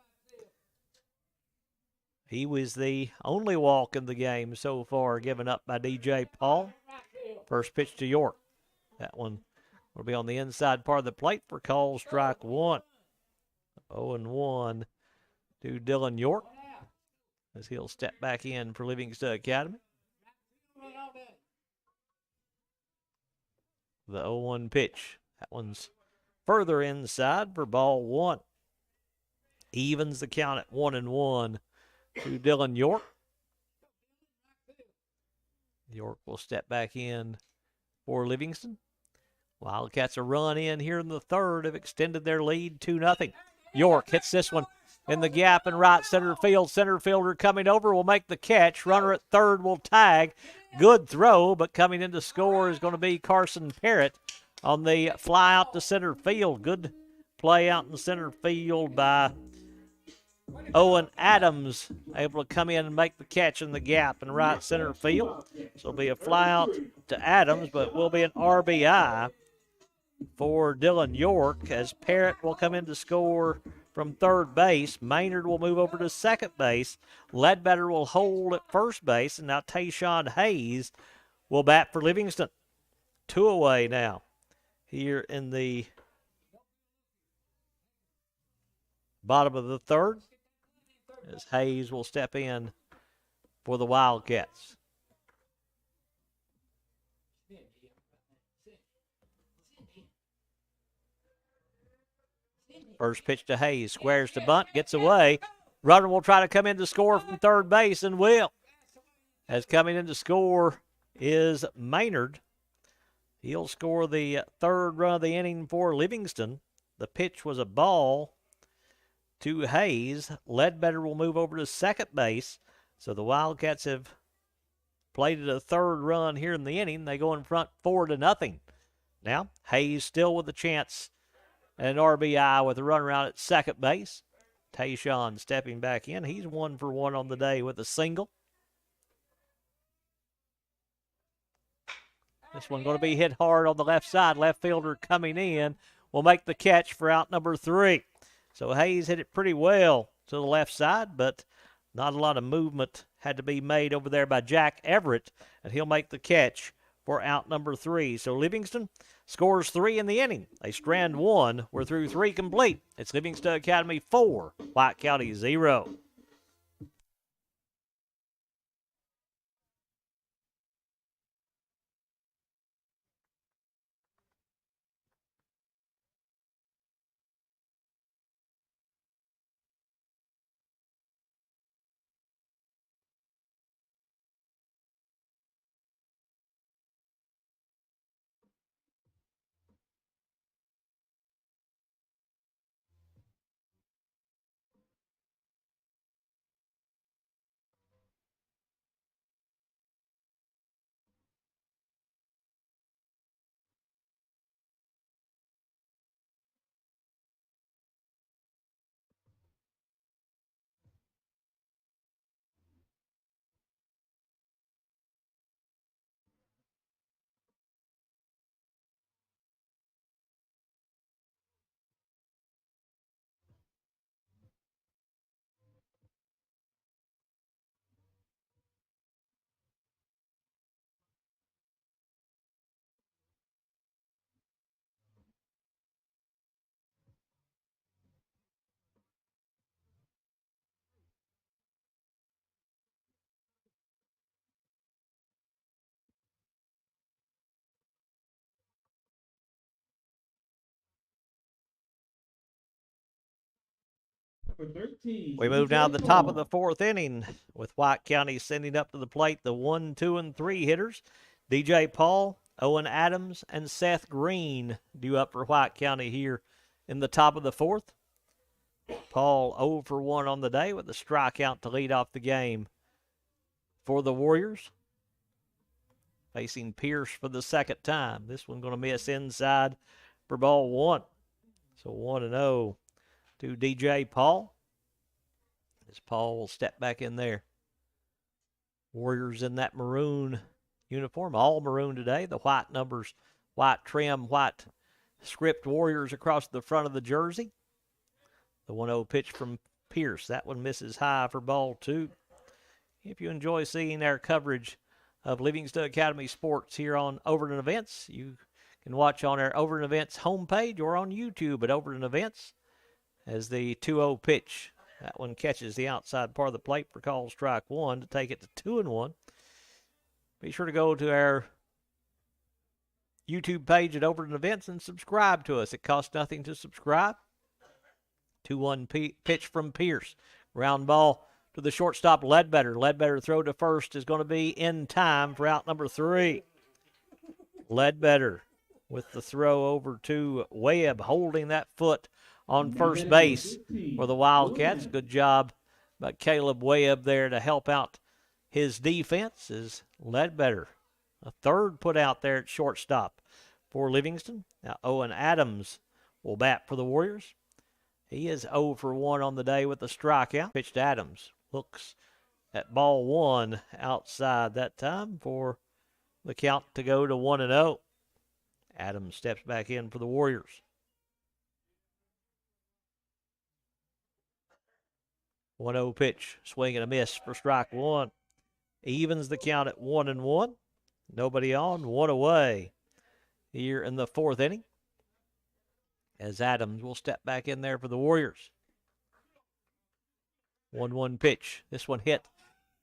He was the only walk in the game so far given up by DJ Paul. First pitch to York. That one will be on the inside part of the plate for call strike 1. 0-1 to Dylan York as he'll step back in for Livingston Academy. The 0-1 pitch. That one's further inside for ball 1. Evens the count at 1-1 to Dylan York. York will step back in for Livingston. Wildcats a run in here in the third have extended their lead 2-0. York hits this one in the gap in right center field. Center fielder coming over will make the catch. Runner at third will tag. Good throw, but coming in to score is going to be Carson Parrott on the fly out to center field. Good play out in center field by Owen Adams, able to come in and make the catch in the gap in right center field. So it'll be a fly out to Adams, but it will be an RBI for Dylan York as Parrott will come in to score from third base. Maynard will move over to second base. Ledbetter will hold at first base, and now Tayshawn Hayes will bat for Livingston. 2 away now here in the bottom of the third as Hayes will step in for the Wildcats. First pitch to Hayes, squares to bunt, gets away. Runner will try to come in to score from third base and will. As coming in to score is Maynard. He'll score the third run of the inning for Livingston. The pitch was a ball to Hayes. Ledbetter will move over to second base. So the Wildcats have plated a third run here in the inning. They go in front 4-0. Now Hayes still with a chance and an RBI with a runner out at second base. Tayshawn stepping back in. He's 1 for 1 on the day with a single. This one going to be hit hard on the left side. Left fielder coming in will make the catch for out number 3. So Hayes hit it pretty well to the left side, but not a lot of movement had to be made over there by Jack Everett, and he'll make the catch for out number 3. So Livingston scores 3 in the inning. They strand 1. We're through 3 complete. It's Livingston Academy 4, White County 0. We move now to the top of the 4th inning with White County sending up to the plate the 1, 2, and 3 hitters. DJ Paul, Owen Adams and Seth Green due up for White County here in the top of the fourth. Paul 0 for 1 on the day with a strikeout to lead off the game for the Warriors. Facing Pierce for the second time. This one going to miss inside for ball 1. So 1-0 to DJ Paul. As Paul will step back in there. Warriors in that maroon uniform, all maroon today. The white numbers, white trim, white script Warriors across the front of the jersey. The 1-0 pitch from Pierce. That one misses high for ball 2. If you enjoy seeing our coverage of Livingston Academy Sports here on Overton Events, you can watch on our Overton Events homepage or on YouTube at Overton Events as the 2-0 pitch. That one catches the outside part of the plate for call strike 1 to take it to 2-1. Be sure to go to our YouTube page at Overton Events and subscribe to us. It costs nothing to subscribe. 2-1 pitch from Pierce. Ground ball to the shortstop, Ledbetter. Ledbetter throw to first is going to be in time for out number 3. Ledbetter with the throw over to Webb, holding that foot on first base for the Wildcats. Good job by Caleb Webb there to help out his defense as Ledbetter. A third put out there at shortstop for Livingston. Now Owen Adams will bat for the Warriors. He is 0 for 1 on the day with a strikeout. Pitched Adams. Looks at ball 1 outside that time for the count to go to 1-0. Adams steps back in for the Warriors. 1-0 pitch. Swing and a miss for strike 1. Evens the count at 1-1. Nobody on, 1 away here in the 4th inning. As Adams will step back in there for the Warriors. 1-1 pitch. This one hit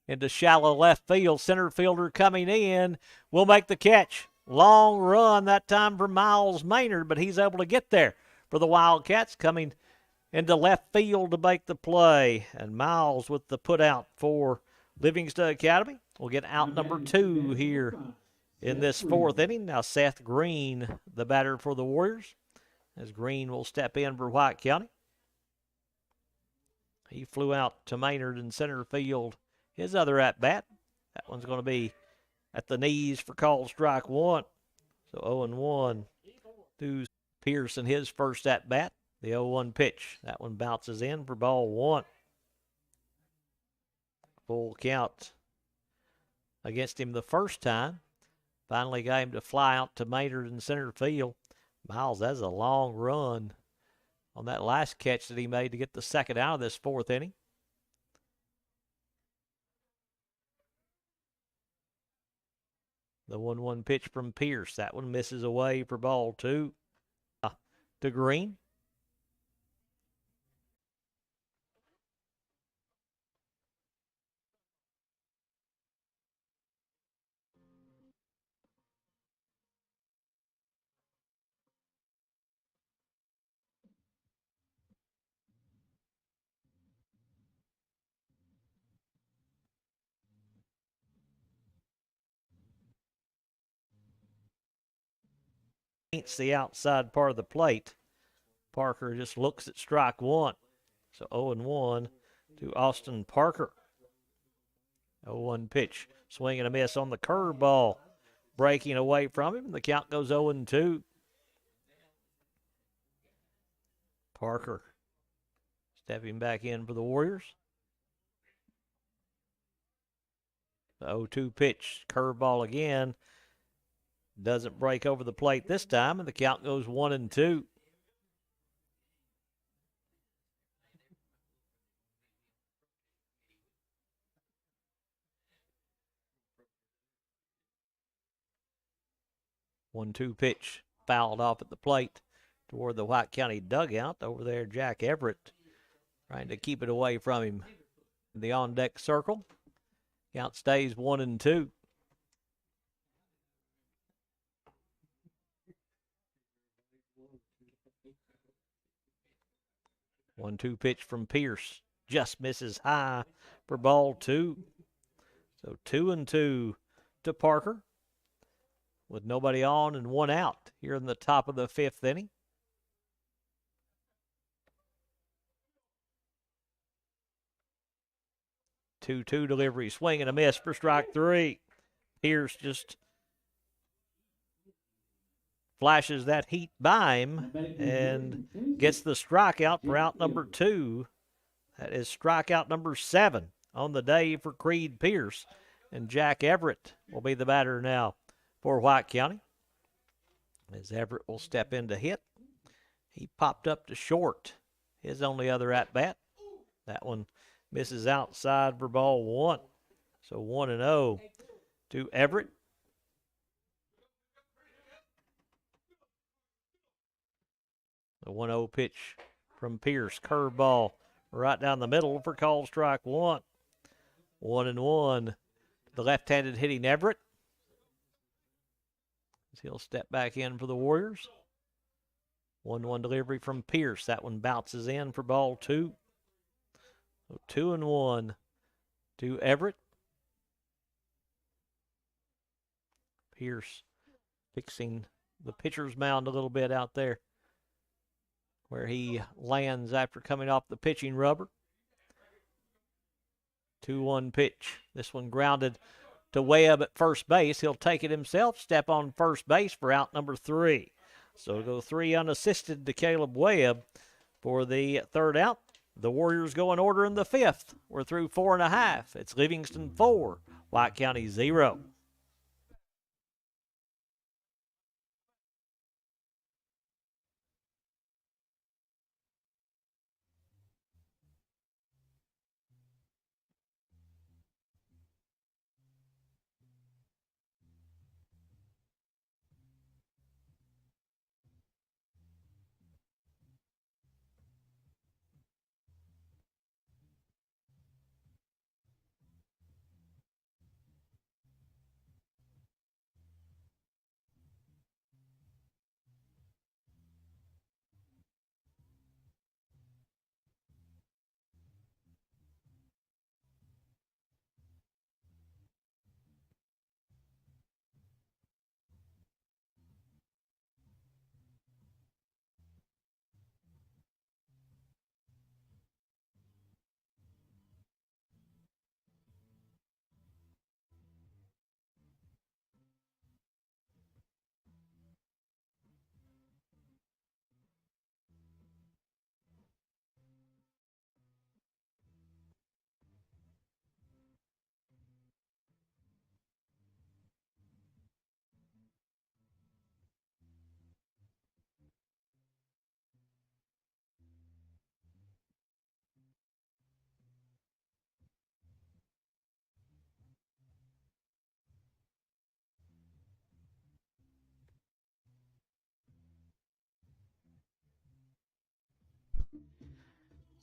into shallow left field. Center fielder coming in will make the catch. Long run that time for Miles Maynard, but he's able to get there for the Wildcats, coming into left field to make the play. And Miles with the put out for Livingston Academy will get out number 2 here in this 4th inning. Now Seth Green, the batter for the Warriors, as Green will step in for White County. He flew out to Maynard in center field. His other at-bat, that one's going to be at the knees for call strike 1. So 0-1 to Pearson, his first at-bat. The 0-1 pitch. That one bounces in for ball 1. Full count against him the first time. Finally got him to fly out to Maynard in center field. Miles, that's a long run on that last catch that he made to get the second out of this 4th inning. The 1-1 pitch from Pierce. That one misses away for ball 2. To Green. Paints the outside part of the plate. Parker just looks at strike 1. So 0-1 to Austin Parker. 0-1 pitch. Swing and a miss on the curveball. Breaking away from him. The count goes 0-2. Parker stepping back in for the Warriors. The 0-2 pitch. Curveball again. Doesn't break over the plate this time, and the count goes 1-2. One-two pitch fouled off at the plate toward the White County dugout. Over there, Jack Everett trying to keep it away from him in the on-deck circle. Count stays 1-2. 1-2 pitch from Pierce. Just misses high for ball 2. So 2-2 to Parker. with nobody on and one out here in the top of the fifth inning. Two delivery, swing and a miss for strike three. Pierce just flashes that heat by him and gets the strikeout for out number two. That is strikeout number 7 on the day for Creed Pierce. And Jack Everett will be the batter now for White County. As Everett will step in to hit. He popped up to short. His only other at-bat. That one misses outside for ball 1. So 1-0 to Everett. The 1-0 pitch from Pierce. Curveball right down the middle for called strike 1. 1-1. The left-handed hitting Everett. He'll step back in for the Warriors. 1-1 delivery from Pierce. That one bounces in for ball 2. So 2-1 to Everett. Pierce fixing the pitcher's mound a little bit out there where he lands after coming off the pitching rubber. 2-1 pitch. This one grounded to Webb at first base. He'll take it himself, step on first base for out number 3. So go 3 unassisted to Caleb Webb for the third out. The Warriors go in order in the 5th. We're through 4.5. It's Livingston 4, White County 0.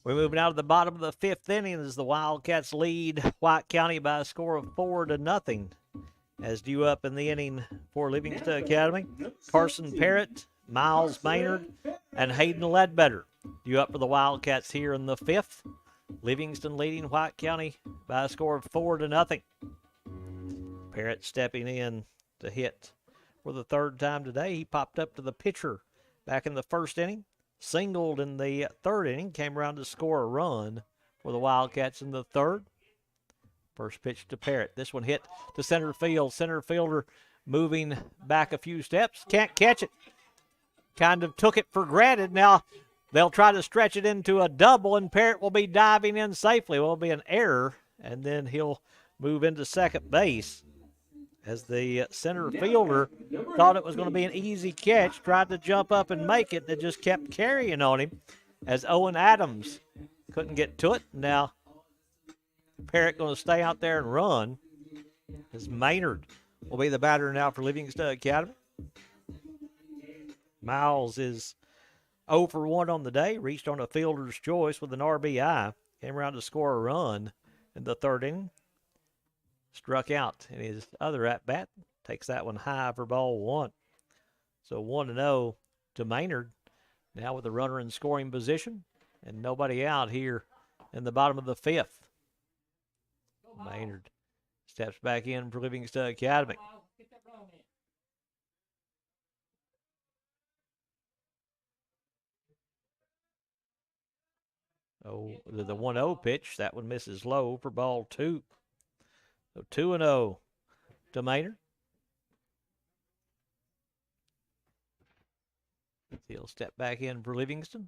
We're moving out of the bottom of the 5th inning as the Wildcats lead White County by a score of 4-0. As due up in the inning for Livingston Academy, Carson Parrott, Miles Maynard, and Hayden Ledbetter. Due up for the Wildcats here in the 5th. Livingston leading White County by a score of 4-0. Parrott stepping in to hit for the 3rd time today. He popped up to the pitcher back in the 1st inning. Singled in the 3rd inning, came around to score a run for the Wildcats in the 3rd. First pitch to Parrott. This one hit to center field. Center fielder moving back a few steps. Can't catch it. Kind of took it for granted. Now they'll try to stretch it into a double, and Parrott will be diving in safely. Will be an error, and then he'll move into second base. As the center fielder thought it was going to be an easy catch, tried to jump up and make it, that just kept carrying on him as Owen Adams couldn't get to it. Now, Parrott going to stay out there and run as Maynard will be the batter now for Livingston Academy. Miles is 0 for 1 on the day, reached on a fielder's choice with an RBI, came around to score a run in the 3rd inning. Struck out in his other at-bat. Takes that one high for ball 1. So 1-0 to Maynard. Now with the runner in scoring position and nobody out here in the bottom of the 5th. Maynard steps back in for Livingston Academy. Oh, the 1-0 pitch. That one misses low for ball 2. So 2-0 to Maynard. He'll step back in for Livingston.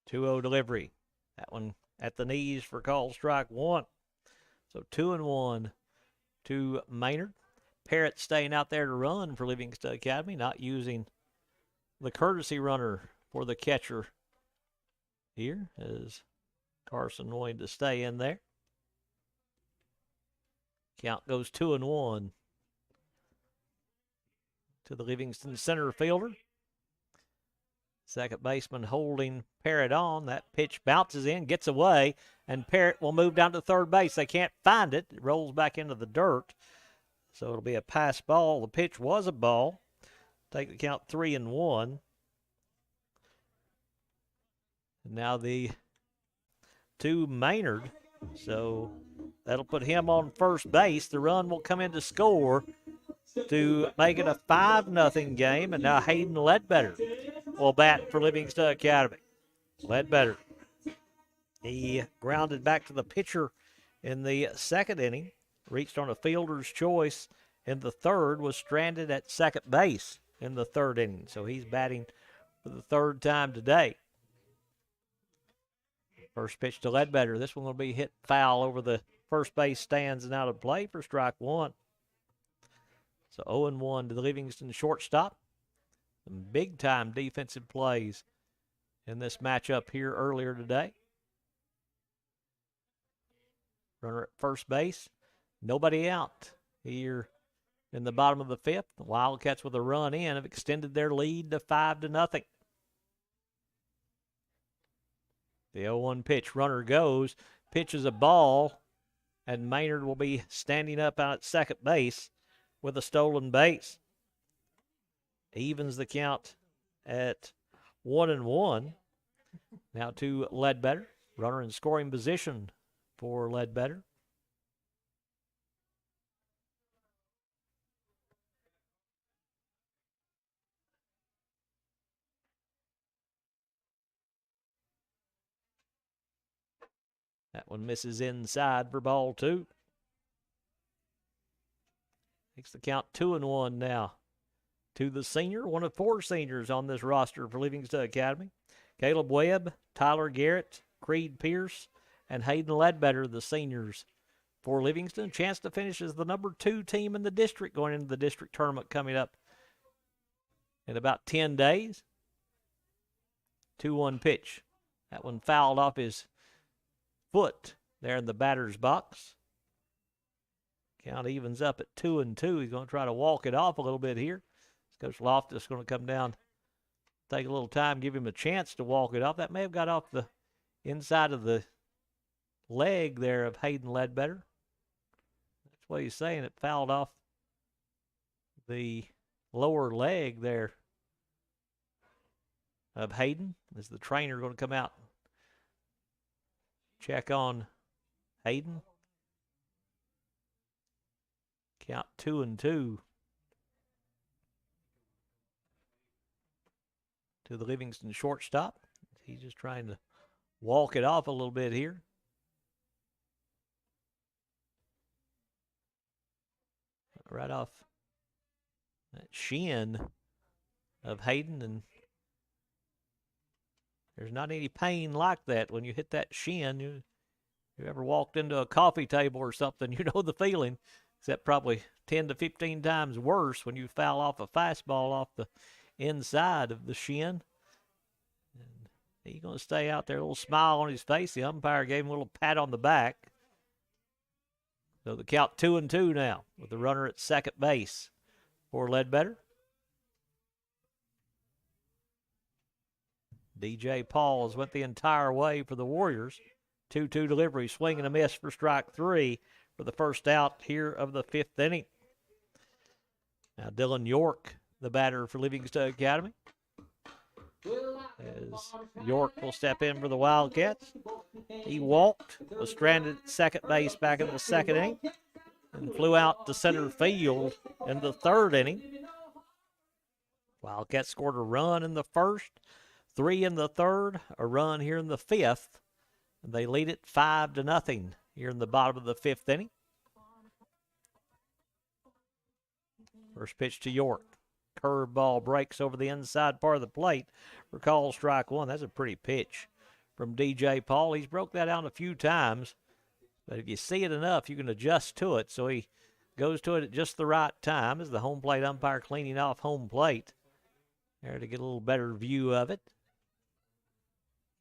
Two-0 delivery. That one at the knees for call strike 1. So 2-1 to Maynard. Parrott staying out there to run for Livingston Academy, not using the courtesy runner for the catcher here, as Carson wanting to stay in there. Count goes 2-1 to the Livingston center fielder. Second baseman holding Parrott on. That pitch bounces in, gets away, and Parrott will move down to third base. They can't find it. It rolls back into the dirt. So it'll be a pass ball. The pitch was a ball. Take the count 3-1. And now the to Maynard. So that'll put him on first base. The run will come in to score to make it a 5-0 game. And now Hayden Ledbetter will bat for Livingston Academy. Ledbetter. He grounded back to the pitcher in the second inning. Reached on a fielder's choice in the third. Was stranded at second base in the third inning. So he's batting for the third time today. First pitch to Ledbetter. This one will be hit foul over the first base stands and out of play for strike 1. So 0-1 to the Livingston shortstop. Some big-time defensive plays in this matchup here earlier today. Runner at first base. Nobody out here in the bottom of the 5th. The Wildcats with a run in have extended their lead to 5-0. The 0-1 pitch. Runner goes. Pitches a ball. And Maynard will be standing up out at second base with a stolen base. Evens the count at 1-1. Now to Ledbetter. Runner in scoring position for Ledbetter. That one misses inside for ball 2. Makes the count 2-1 now to the senior. One of 4 seniors on this roster for Livingston Academy. Caleb Webb, Tyler Garrett, Creed Pierce, and Hayden Ledbetter, the seniors for Livingston. Chance to finish as the number 2 team in the district going into the district tournament coming up in about 10 days. 2-1 pitch. That one fouled off his foot there in the batter's box. Count evens up at 2-2. He's going to try to walk it off a little bit here. Coach Loftus is going to come down, take a little time, give him a chance to walk it off. That may have got off the inside of the leg there of Hayden Ledbetter. That's what he's saying. It fouled off the lower leg there of Hayden. Is the trainer going to come out, check on Hayden? Count 2-2 to the Livingston shortstop. He's just trying to walk it off a little bit here. Right off that shin of Hayden, and there's not any pain like that when you hit that shin. You ever walked into a coffee table or something, you know the feeling, except probably 10 to 15 times worse when you foul off a fastball off the inside of the shin. And he's going to stay out there, a little smile on his face. The umpire gave him a little pat on the back. So the count 2-2 now with the runner at second base for Ledbetter. DJ Paul has went the entire way for the Warriors. 2-2 delivery, swing and a miss for strike 3 for the first out here of the 5th inning. Now Dylan York, the batter for Livingston Academy. as York will step in for the Wildcats. He walked, was stranded at second base back in the second inning, and flew out to center field in the third inning. Wildcats scored a run in the first, 3 in the third, a run here in the fifth, and they lead it 5-0 here in the bottom of the fifth inning. First pitch to York. Curveball breaks over the inside part of the plate for call strike one. That's a pretty pitch from DJ Paul. He's broke that out a few times, but if you see it enough, you can adjust to it. So he goes to it at just the right time as the home plate umpire cleaning off home plate there to get a little better view of it.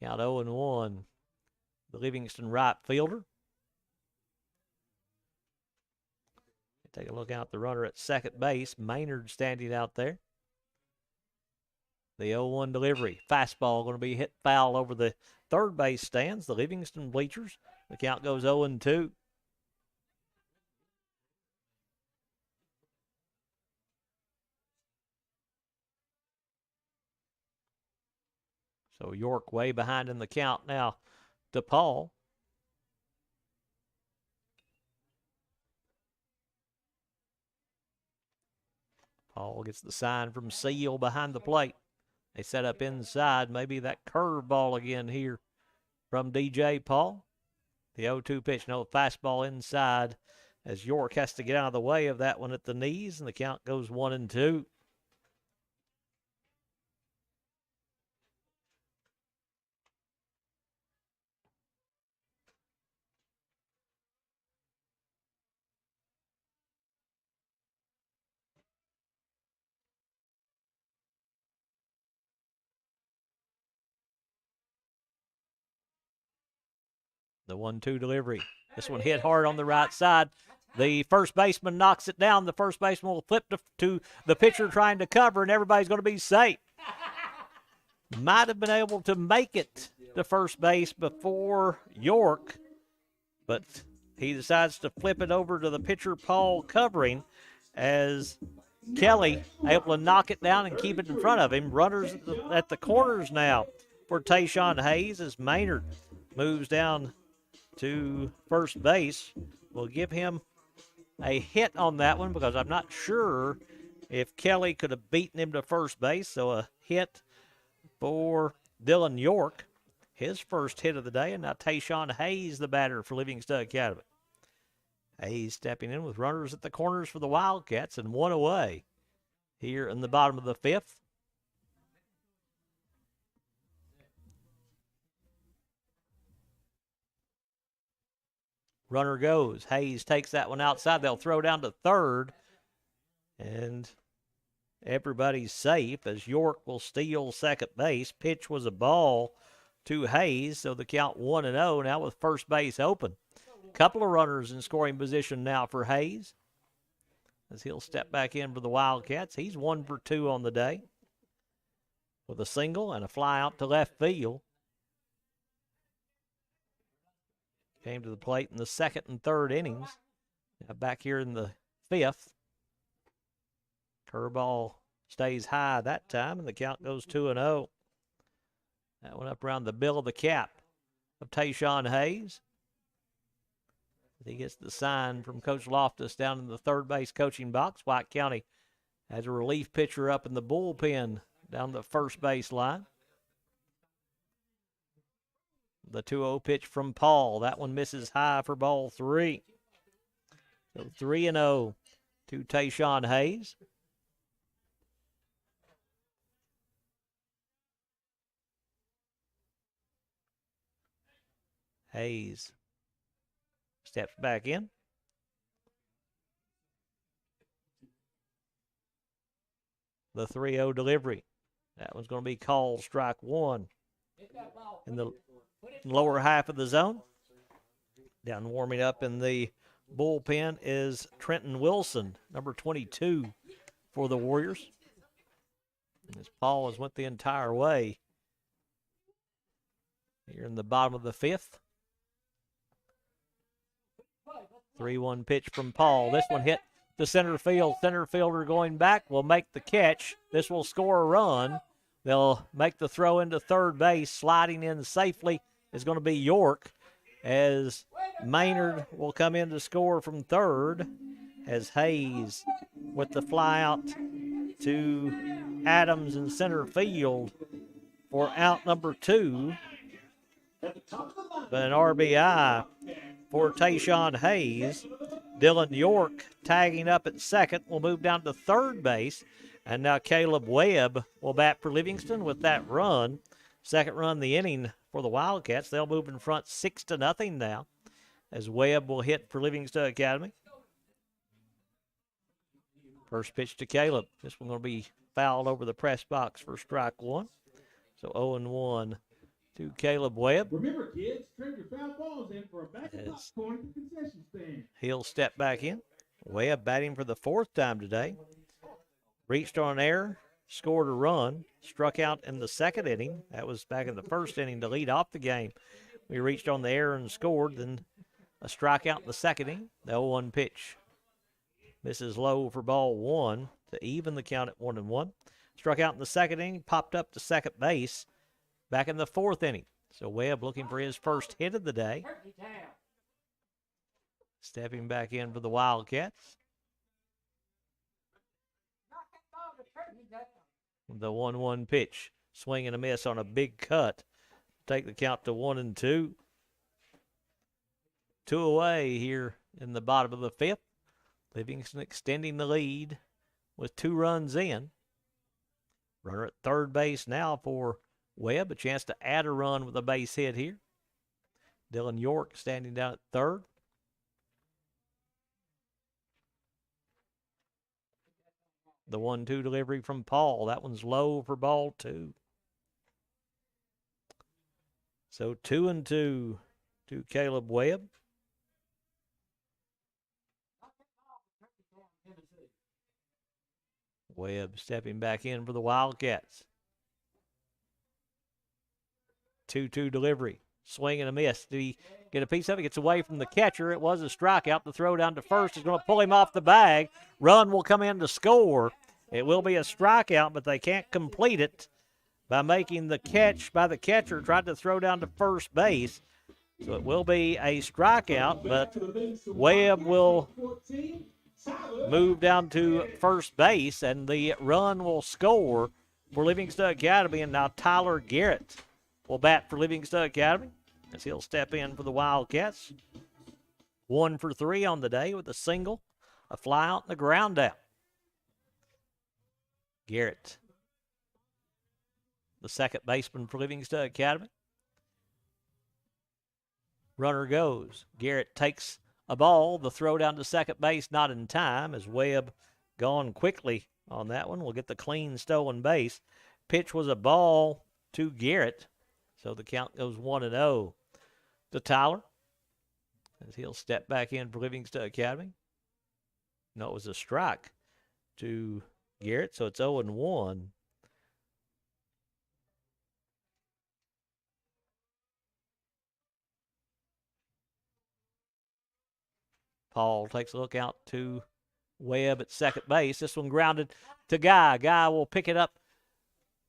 Count 0-1. The Livingston right fielder. Take a look out the runner at second base. Maynard standing out there. The 0-1 delivery. Fastball going to be hit foul over the third base stands, the Livingston bleachers. The count goes 0-2. So York way behind in the count now to Paul. Paul gets the sign from Seal behind the plate. They set up inside. Maybe that curveball again here from DJ Paul. The 0-2 pitch. No, fastball inside as York has to get out of the way of that one at the knees, and the count goes 1-2. The 1-2 delivery. This one hit hard on the right side. The first baseman knocks it down. The first baseman will flip to the pitcher trying to cover, and everybody's going to be safe. Might have been able to make it to first base before York, but he decides to flip it over to the pitcher, Paul, covering, as Kelly able to knock it down and keep it in front of him. Runners at the corners now for Tayshawn Hayes as Maynard moves down to first base. We'll give him a hit on that one because I'm not sure if Kelly could have beaten him to first base. So a hit for Dylan York, his first hit of the day. And now Tayshawn Hayes, the batter for Livingston Academy. Hayes stepping in with runners at the corners for the Wildcats and one away here in the bottom of the fifth. Runner goes. Hayes takes that one outside. They'll throw down to third. And everybody's safe as York will steal second base. Pitch was a ball to Hayes, so the count 1-0 now with first base open. Couple of runners in scoring position now for Hayes as he'll step back in for the Wildcats. He's 1 for 2 on the day with a single and a fly out to left field. Came to the plate in the second and third innings. Now back here in the fifth. Curveball stays high that time, and the count goes 2-0. That went up around the bill of the cap of Tayshawn Hayes. He gets the sign from Coach Loftus down in the third base coaching box. White County has a relief pitcher up in the bullpen down the first base line. The 2-0 pitch from Paul. That one misses high for ball 3. So 3-0 to Tayshawn Hayes. Hayes steps back in. The 3-0 delivery. That one's going to be called strike one. In the lower half of the zone. Down warming up in the bullpen is Trenton Wilson, number 22 for the Warriors. As Paul has went the entire way here in the bottom of the fifth. 3-1 pitch from Paul. This one hit the center field. Center fielder going back will make the catch. This will score a run. They'll make the throw into third base. Sliding in safely is going to be York, as Maynard will come in to score from third, as Hayes with the fly out to Adams in center field for out number 2. But an RBI for Tayshawn Hayes. Dylan York tagging up at second will move down to third base. And now Caleb Webb will bat for Livingston with that run. Second run of the inning for the Wildcats. They'll move in front 6-0 now, as Webb will hit for Livingston Academy. First pitch to Caleb. This one going to be fouled over the press box for strike 1. So 0-1 to Caleb Webb. Remember, kids, trade your foul balls in for a back-to-back corner to concession stand. He'll step back in. Webb batting for the 4th time today. Reached on an error, scored a run, struck out in the second inning. That was back in the first inning to lead off the game. We reached on the error and scored, then a strikeout in the second inning. The 0-1 pitch misses low for ball 1 to even the count at 1-1. Struck out in the second inning, popped up to second base back in the 4th inning. So Webb looking for his first hit of the day. Stepping back in for the Wildcats. The 1-1 pitch. Swing and a miss on a big cut. Take the count to 1-2. 2 away here in the bottom of the 5th. Livingston extending the lead with 2 runs in. Runner at third base now for Webb. A chance to add a run with a base hit here. Dylan York standing down at third. The 1-2 delivery from Paul. That one's low for ball 2. So 2-2 to Caleb Webb. Webb stepping back in for the Wildcats. 2-2 delivery. Swing and a miss. Did he get a piece of it? Gets away from the catcher. It was a strikeout. The throw down to first is going to pull him off the bag. Run will come in to score. It will be a strikeout, but they can't complete it by making the catch by the catcher. Tried to throw down to first base. So it will be a strikeout, but Webb will move down to first base, and the run will score for Livingston Academy. And now Tyler Garrett will bat for Livingston Academy as he'll step in for the Wildcats. 1 for 3 on the day with a single, a fly out, and a ground out. Garrett, the second baseman for Livingston Academy. Runner goes. Garrett takes a ball. The throw down to second base not in time, as Webb gone quickly on that one. We'll get the clean stolen base. Pitch was a ball to Garrett, so the count goes 1-0 to Tyler as he'll step back in for Livingston Academy. No, it was a strike to Garrett, so it's 0-1. Paul takes a look out to Webb at second base. This one grounded to Guy. Guy will pick it up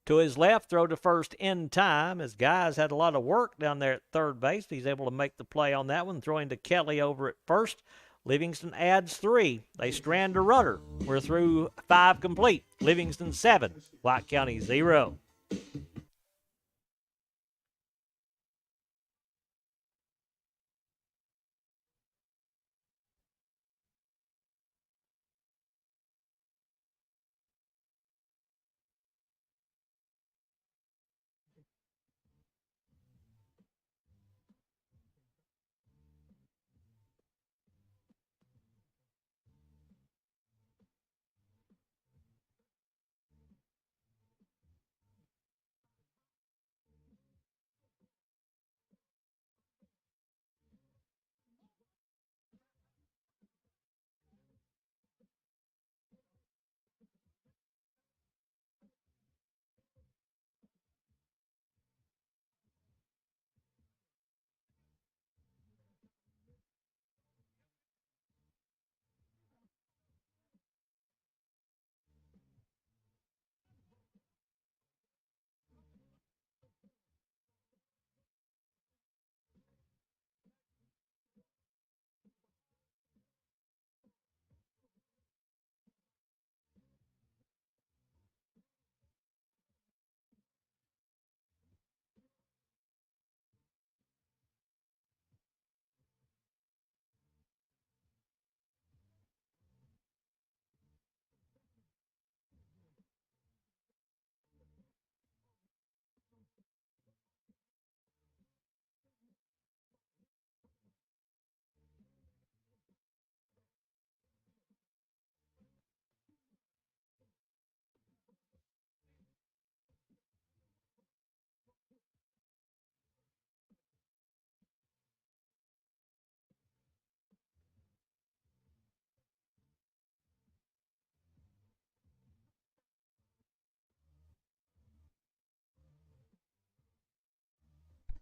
to his left, throw to first in time, as Guy's had a lot of work down there at third base. He's able to make the play on that one, throwing to Kelly over at first. Livingston adds 3. They strand a runner. We're through 5 complete. Livingston 7, White County 0.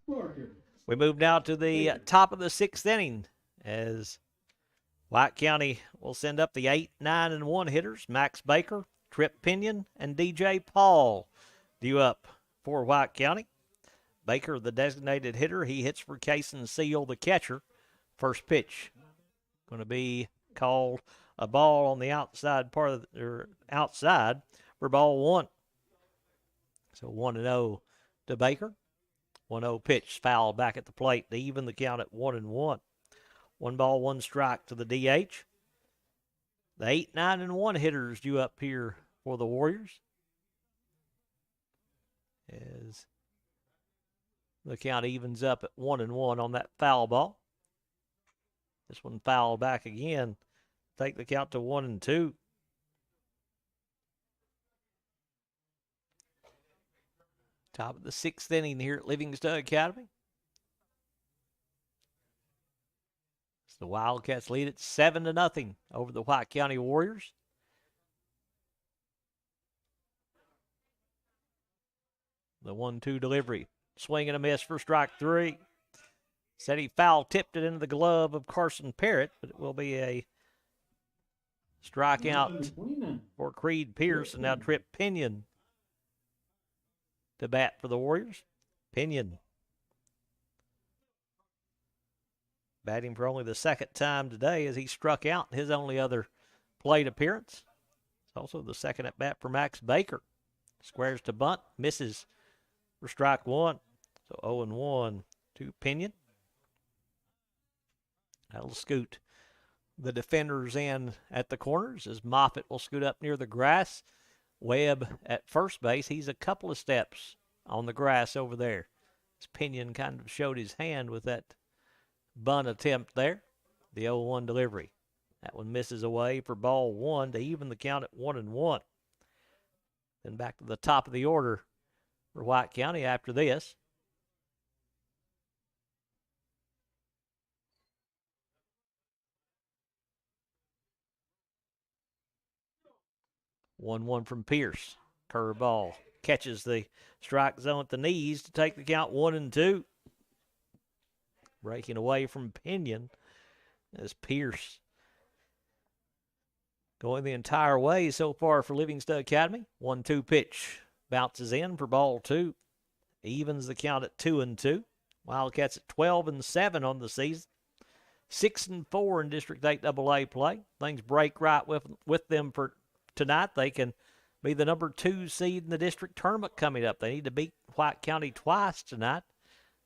We move now to the top of the 6th inning as White County will send up the 8, 9, and 1 hitters. Max Baker, Trip Pinion, and DJ Paul due up for White County. Baker, the designated hitter, he hits for Cason Seal, the catcher. First pitch going to be called a ball on the outside part of outside for ball 1. So 1-0 to Baker. 1-0 pitch, foul back at the plate to even the count at 1-1. 1 ball, 1 strike to the DH. The 8, 9, and 1 hitters due up here for the Warriors. As the count evens up at 1-1 on that foul ball. This one fouled back again. Take the count to 1-2. Top of the 6th inning here at Livingston Academy. The Wildcats lead it 7-0 over the White County Warriors. The 1-2 delivery. Swing and a miss for strike 3. Said he foul tipped it into the glove of Carson Parrott, but it will be a strikeout for Creed Pierce. And now Trip Pinion to bat for the Warriors. Pinion batting for only the 2nd time today as he struck out in his only other plate appearance. It's also the 2nd at bat for Max Baker. Squares to bunt, misses for strike 1. So 0-1 to Pinion. That'll scoot the defenders in at the corners as Moffitt will scoot up near the grass. Webb at first base. He's a couple of steps on the grass over there. His Pinion kind of showed his hand with that bunt attempt there. The 0-1 delivery. That one misses away for ball 1 to even the count at 1-1. Then back to the top of the order for White County after this. One from Pierce. Curveball. Catches the strike zone at the knees to take the count 1-2. Breaking away from Pinion as Pierce going the entire way so far for Livingston Academy. 1-2 pitch. Bounces in for ball 2. Evens the count at 2-2. Wildcats at 12-7 on the season. 6-4 in District 8 AA play. Things break right with them for tonight. They can be the number 2 seed in the district tournament coming up. They need to beat White County twice tonight.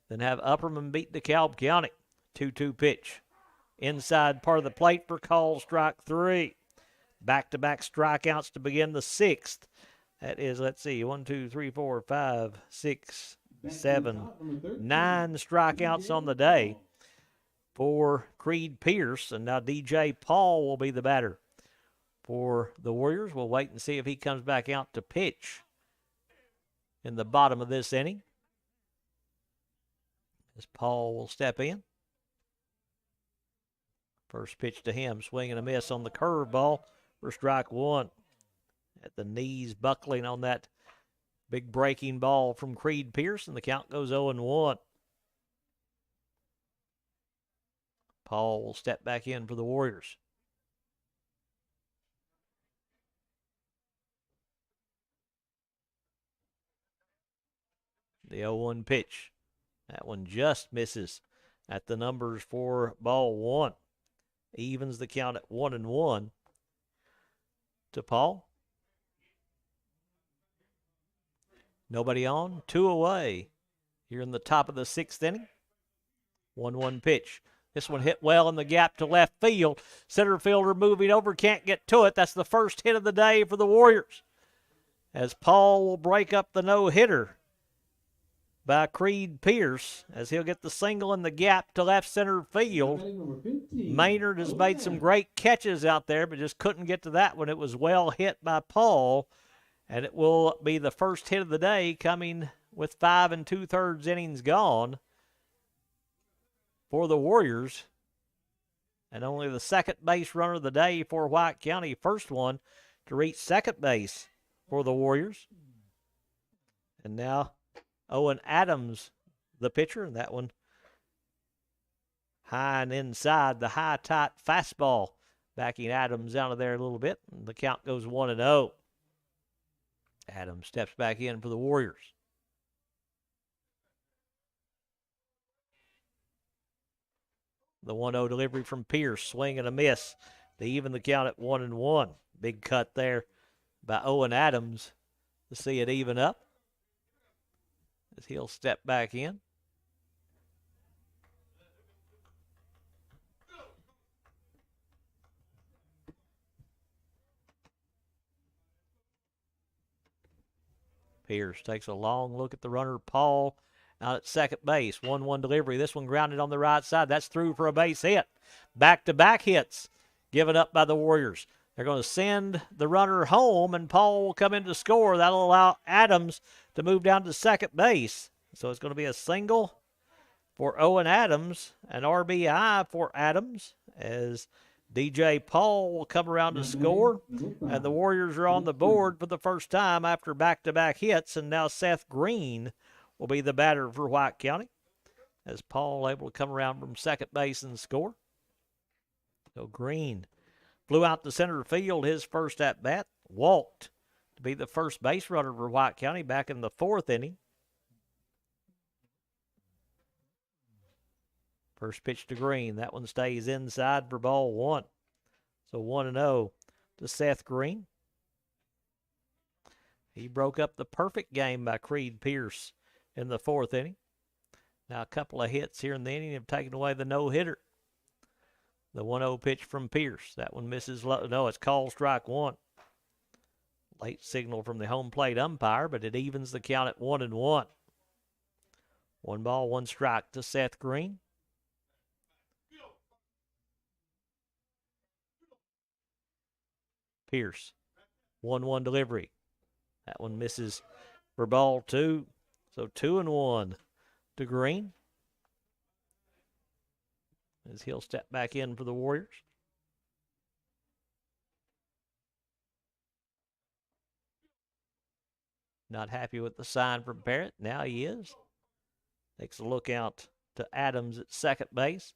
Then have Upperman beat DeKalb County. 2-2 pitch. Inside part of the plate for call strike 3. Back-to-back strikeouts to begin the 6th. That is, let's see, 1, 2, 3, 4, 5, 6, 7, 9 strikeouts on the day for Creed Pierce. And now DJ Paul will be the batter for the Warriors. We'll wait and see if he comes back out to pitch in the bottom of this inning, as Paul will step in. First pitch to him, swing and a miss on the curveball for strike 1. At the knees, buckling on that big breaking ball from Creed Pierce, and the count goes 0-1. Paul will step back in for the Warriors. The 0-1 pitch. That one just misses at the numbers for ball 1. Evens the count at 1-1 to Paul. Nobody on, 2 away here in the top of the 6th inning. 1-1 pitch. This one hit well in the gap to left field. Center fielder moving over, can't get to it. That's the first hit of the day for the Warriors, as Paul will break up the no-hitter by Creed Pierce, as he'll get the single in the gap to left center field. Maynard has made some great catches out there, but just couldn't get to that one. It was well hit by Paul, and it will be the first hit of the day, coming with 5 2/3 innings gone for the Warriors, and only the second base runner of the day for White County. First one to reach second base for the Warriors. And now Owen Adams, the pitcher, and that one high and inside. The high tight fastball backing Adams out of there a little bit. And the count goes 1-0. Adams steps back in for the Warriors. The 1-0 delivery from Pierce, swing and a miss to even the count at 1-1. Big cut there by Owen Adams to see it even up as he'll step back in. Pierce takes a long look at the runner, Paul, out at second base. 1-1 delivery. This one grounded on the right side. That's through for a base hit. Back-to-back hits given up by the Warriors. They're going to send the runner home, and Paul will come in to score. That'll allow Adams to move down to second base. So it's going to be a single for Owen Adams, an RBI for Adams, as DJ Paul will come around to score, and the Warriors are on the board for the first time after back-to-back hits, and now Seth Green will be the batter for White County, as Paul able to come around from second base and score. So Green flew out to center field his first at-bat, walked to be the first base runner for White County back in the fourth inning. First pitch to Green. That one stays inside for ball one. So 1-0 to Seth Green. He broke up the perfect game by Creed Pierce in the fourth inning. Now a couple of hits here in the inning have taken away the no-hitter. The 1-0 pitch from Pierce. That one misses low. No, it's called strike one. Late signal from the home plate umpire, but it evens the count at 1-1. 1 ball, 1 strike to Seth Green. Pierce, 1-1 delivery. That one misses for ball two. So 2-1 to Green, as he'll step back in for the Warriors. Not happy with the sign from Barrett. Now he is. Takes a look out to Adams at second base.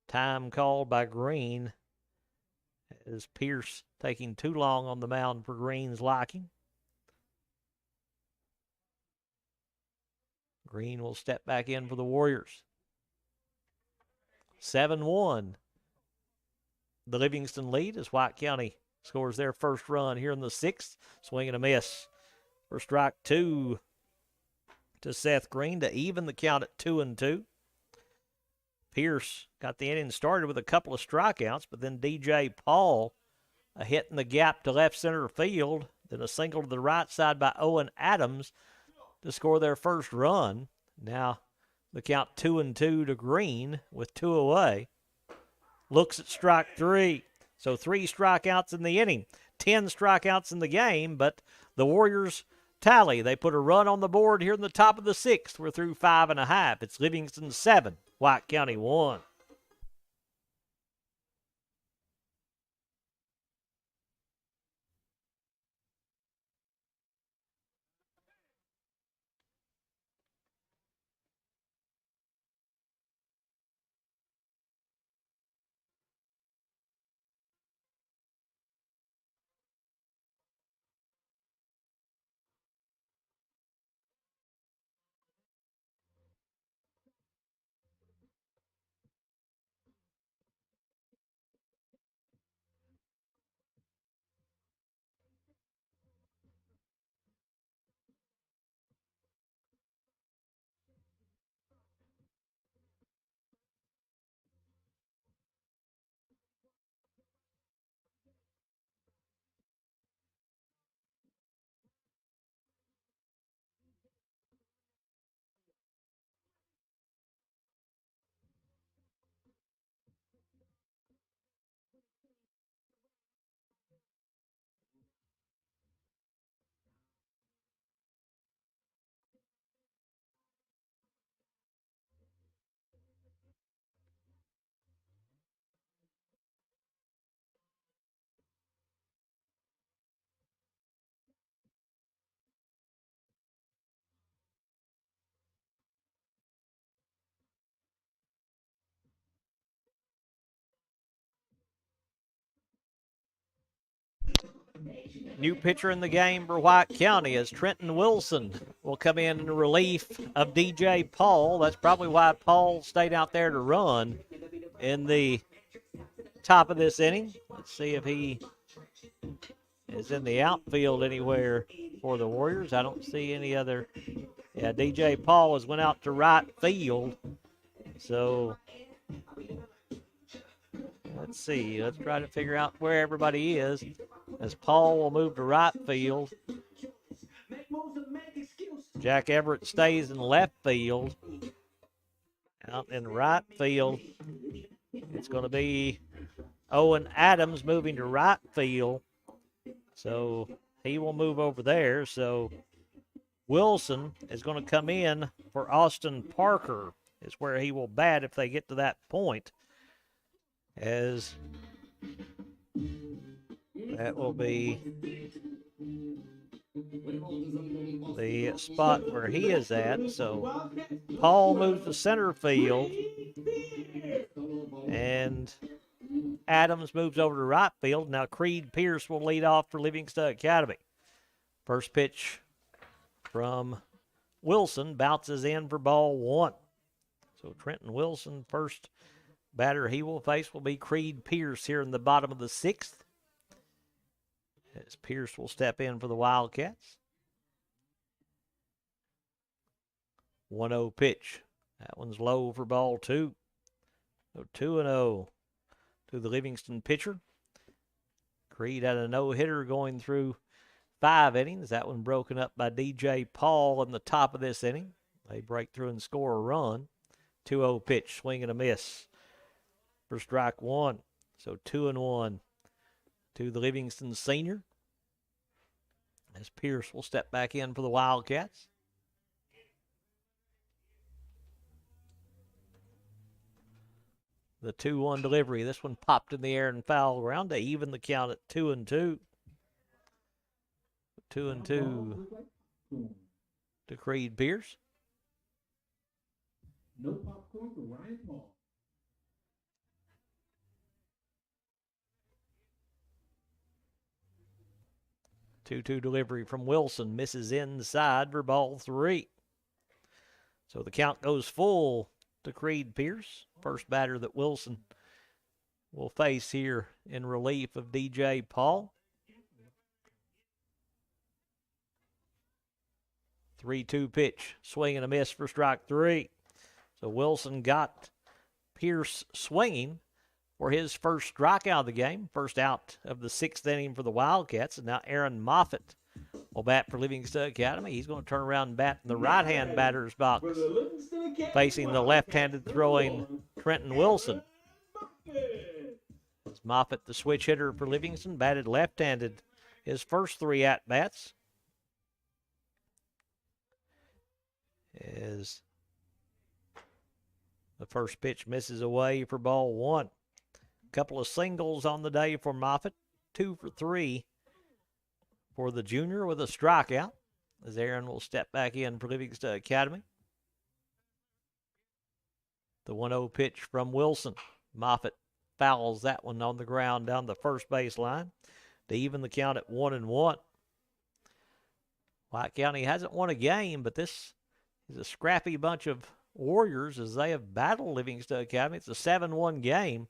Time called by Green, as Pierce taking too long on the mound for Green's liking. Green will step back in for the Warriors. 7-1. The Livingston lead as White County scores their first run here in the sixth. Swing and a miss for strike two to Seth Green to even the count at 2-2. Pierce got the inning started with a couple of strikeouts, but then DJ Paul, a hit in the gap to left center field, then a single to the right side by Owen Adams to score their first run. Now the count 2-2 to Green with 2 away. Looks at strike three. So 3 strikeouts in the inning, 10 strikeouts in the game, but the Warriors tally. They put a run on the board here in the top of the sixth. We're through 5.5. It's Livingston 7, White County 1. New pitcher in the game for White County as Trenton Wilson will come in relief of DJ Paul. That's probably why Paul stayed out there to run in the top of this inning. Let's see if he is in the outfield anywhere for the Warriors. I don't see any other. Yeah, DJ Paul has went out to right field. So let's see. Let's try to figure out where everybody is as Paul will move to right field. Jack Everett stays in left field. Out in right field, it's going to be Owen Adams moving to right field. So he will move over there. So Wilson is going to come in for Austin Parker is where he will bat if they get to that point. As that will be the spot where he is at. So Paul moves to center field, and Adams moves over to right field. Now Creed Pierce will lead off for Livingston Academy. First pitch from Wilson bounces in for ball one. So Trenton Wilson, first batter he will face will be Creed Pierce here in the bottom of the sixth. As Pierce will step in for the Wildcats. 1-0 pitch. That one's low for ball two. So 2-0 to the Livingston pitcher. Creed had a no-hitter going through 5 innings. That one broken up by DJ Paul in the top of this inning. They break through and score a run. 2-0 pitch, swing and a miss for strike one. So 2-1 to the Livingston senior. As Pierce will step back in for the Wildcats. The 2-1 delivery. This one popped in the air and foul ground to even the count at 2-2. 2-2 to Creed Pierce. No popcorn for Ryan Paul. 2-2 delivery from Wilson. Misses inside for ball three. So the count goes full to Creed Pierce. First batter that Wilson will face here in relief of DJ Paul. 3-2 pitch. Swing and a miss for strike three. So Wilson got Pierce swinging for his first strikeout of the game. First out of the sixth inning for the Wildcats. And now Aaron Moffitt will bat for Livingston Academy. He's going to turn around and bat in the right-hand batter's box, facing the left-handed throwing Trenton Wilson. As Moffitt, the switch hitter for Livingston, batted left-handed his first 3 at-bats. As the first pitch misses away for ball one. Couple of singles on the day for Moffitt. 2 for 3 for the junior with a strikeout. As Aaron will step back in for Livingston Academy. The 1-0 pitch from Wilson. Moffitt fouls that one on the ground down the first base line to even the count at 1-1. White County hasn't won a game, but this is a scrappy bunch of Warriors as they have battled Livingston Academy. It's a 7-1 game,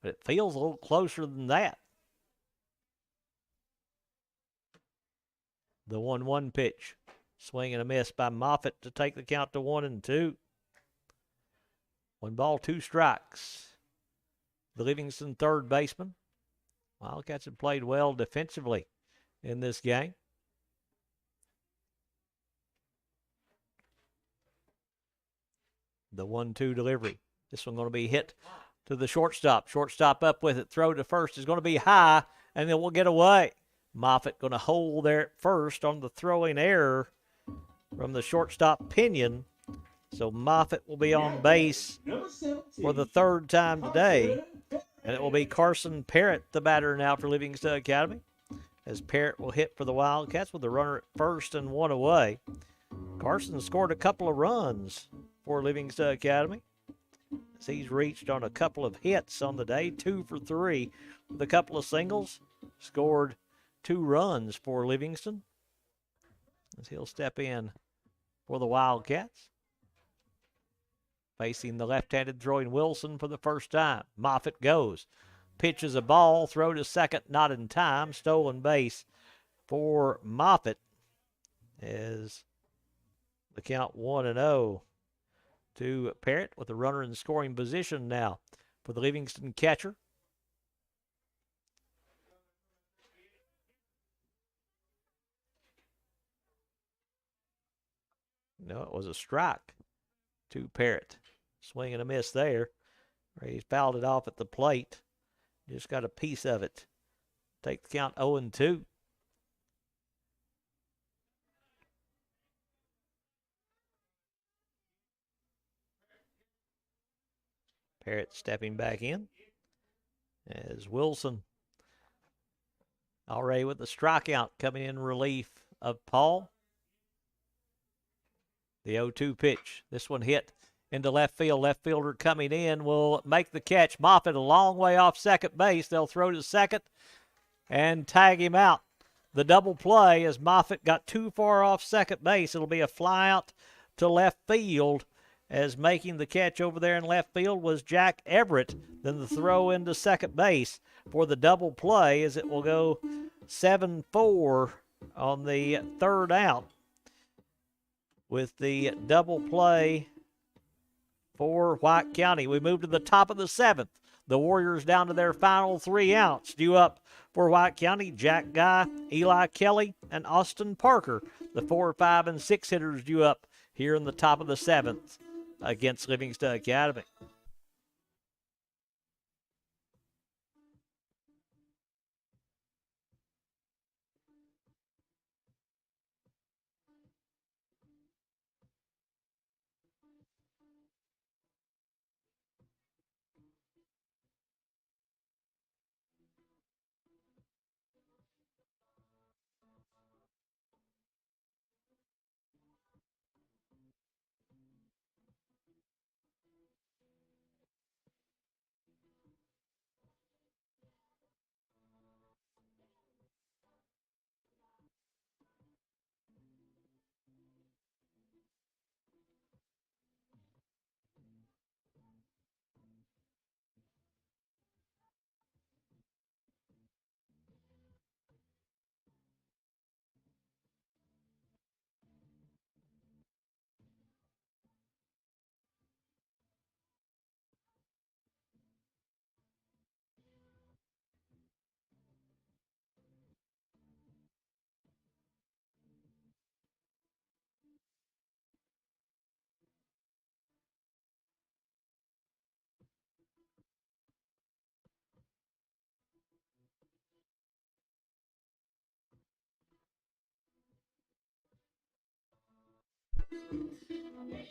but it feels a little closer than that. The 1-1 pitch. Swing and a miss by Moffitt to take the count to 1-2. 1 ball, 2 strikes. The Livingston third baseman. Wildcats have played well defensively in this game. The 1-2 delivery. This one going to be hit to the shortstop. Shortstop up with it. Throw to first is going to be high, and it will get away. Moffitt going to hold there at first on the throwing error from the shortstop Pinion. So Moffitt will be on base for the third time today. And it will be Carson Parrott, the batter now for Livingston Academy. As Parrott will hit for the Wildcats with the runner at first and 1 away. Carson scored a couple of runs for Livingston Academy, as he's reached on a couple of hits on the day, 2 for 3 with a couple of singles. Scored 2 runs for Livingston as he'll step in for the Wildcats. Facing the left-handed throwing Wilson for the first time. Moffitt goes. Pitches a ball. Throw to second. Not in time. Stolen base for Moffitt as the count 1-0 to Parrott with a runner in scoring position now for the Livingston catcher. No, it was a strike to Parrott. Swing and a miss there. He's fouled it off at the plate. Just got a piece of it. Take the count 0-2. Parrott stepping back in as Wilson already with the strikeout coming in relief of Paul. The 0-2 pitch. This one hit into left field. Left fielder coming in will make the catch. Moffitt a long way off second base. They'll throw to second and tag him out. The double play as Moffitt got too far off second base. It'll be a fly out to left field as making the catch over there in left field was Jack Everett. Then the throw into second base for the double play as it will go 7-4 on the third out with the double play for White County. We move to the top of the 7th. The Warriors down to their final 3 outs. Due up for White County, Jack Guy, Eli Kelly, and Austin Parker. The 4, 5, and 6 hitters due up here in the top of the 7th against Livingston Academy.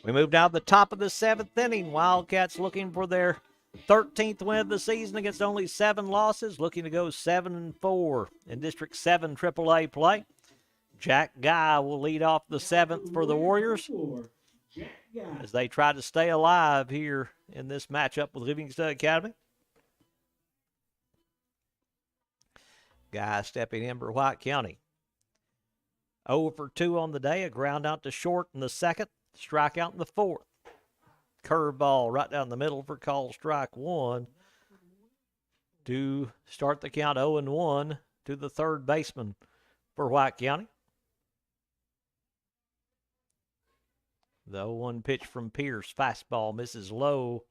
We move down to the top of the 7th inning. Wildcats looking for their 13th win of the season against only 7 losses, looking to go 7-4 in District 7 AAA play. Jack Guy will lead off the 7th for the Warriors as they try to stay alive here in this matchup with Livingston Academy. Guy stepping in for White County. 0 for 2 on the day, a ground out to short in the 2nd, strikeout in the 4th. Curveball right down the middle for call strike 1 to start the count 0-1 to the third baseman for White County. The 0-1 pitch from Pierce, fastball misses low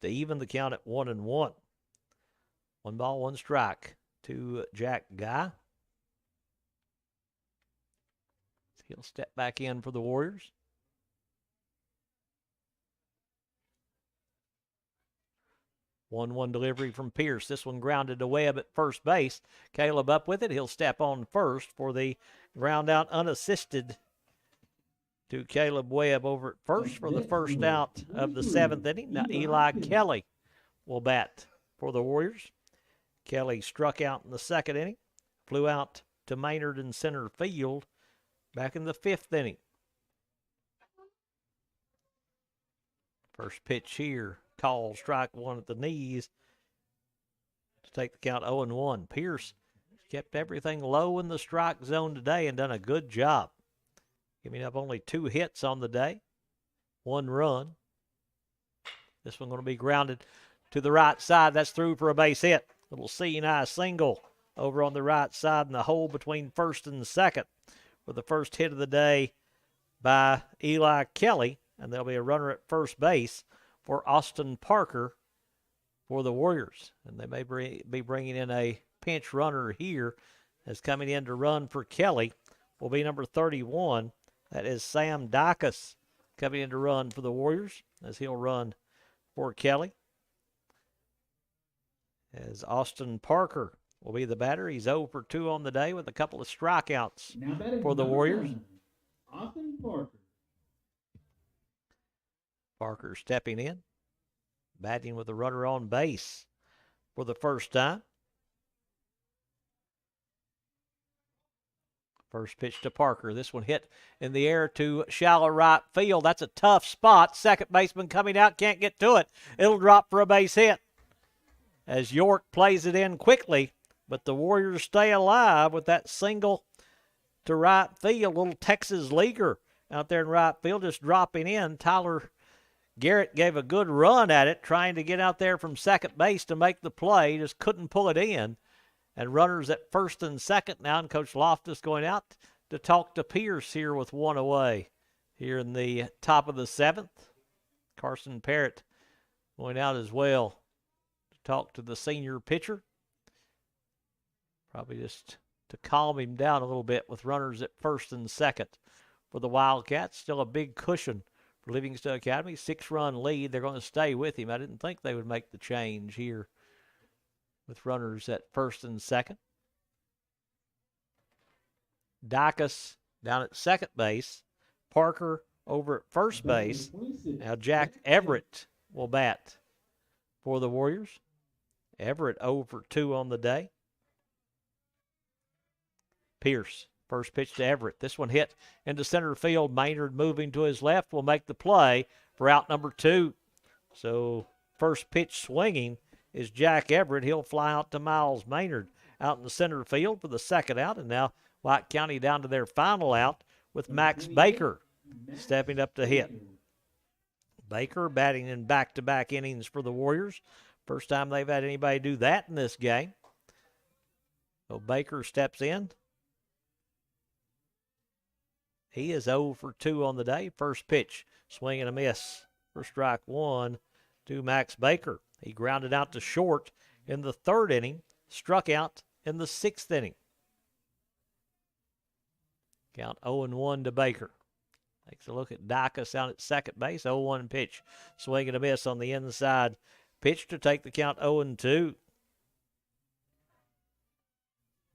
to even the count at 1-1. 1 ball, 1 strike to Jack Guy. He'll step back in for the Warriors. One delivery from Pierce. This one grounded to Webb at first base. Caleb up with it. He'll step on first for the ground out unassisted to Caleb Webb over at first for the first out of the 7th inning. Now Eli Kelly will bat for the Warriors. Kelly struck out in the 2nd inning. Flew out to Maynard in center field back in the 5th inning. First pitch here. Call strike 1 at the knees to take the count 0-1. Pierce kept everything low in the strike zone today and done a good job. Giving up only 2 hits on the day, 1 run. This one going to be grounded to the right side. That's through for a base hit. Little seeing-eye single over on the right side in the hole between first and second for the first hit of the day by Eli Kelly. And there'll be a runner at first base for Austin Parker for the Warriors. And they may be bringing in a pinch runner here. As coming in to run for Kelly will be number 31. That is Sam Dacus coming in to run for the Warriors as he'll run for Kelly. As Austin Parker will be the batter. He's 0 for 2 on the day with a couple of strikeouts for the Warriors. Austin Parker. Parker stepping in, batting with a runner on base for the first time. First pitch to Parker. This one hit in the air to shallow right field. That's a tough spot. Second baseman coming out, can't get to it. It'll drop for a base hit as York plays it in quickly, but the Warriors stay alive with that single to right field. Little Texas leaguer out there in right field just dropping in. Tyler Garrett gave a good run at it, trying to get out there from second base to make the play. Just couldn't pull it in. And runners at first and second now, and Coach Loftus going out to talk to Pierce here with 1 away here in the top of the 7th. Carson Parrott going out as well to talk to the senior pitcher. Probably just to calm him down a little bit with runners at first and second for the Wildcats. Still a big cushion for Livingston Academy. 6-run lead. They're going to stay with him. I didn't think they would make the change here with runners at first and second. Dacus down at second base. Parker over at first base. Now Jack Everett will bat for the Warriors. Everett 0 for 2 on the day. Pierce, first pitch to Everett. This one hit into center field. Maynard moving to his left will make the play for out number 2. So first pitch swinging is Jack Everett. He'll fly out to Miles Maynard out in the center field for the second out. And now White County down to their final out with Max Baker stepping up to hit. Baker batting in back-to-back innings for the Warriors. First time they've had anybody do that in this game. So Baker steps in. He is 0 for 2 on the day. First pitch, swing and a miss for strike 1 to Max Baker. He grounded out to short in the 3rd inning, struck out in the 6th inning. Count 0-1 to Baker. Takes a look at Dacus out at second base. 0-1 pitch. Swing and a miss on the inside. Pitch to take the count 0-2.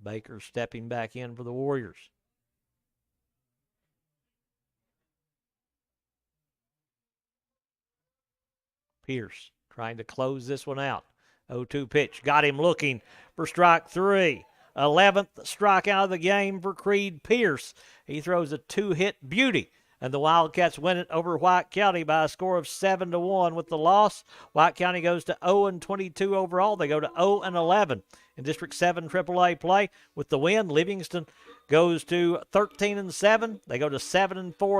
Baker stepping back in for the Warriors. Pierce trying to close this one out. 0-2 pitch. Got him looking for strike 3. 11th strikeout of the game for Creed Pierce. He throws a 2-hit beauty, and the Wildcats win it over White County by a score of 7-1. With the loss, White County goes to 0-22 overall. They go to 0-11 in District 7 AAA play. With the win, Livingston goes to 13-7. They go to 7-4.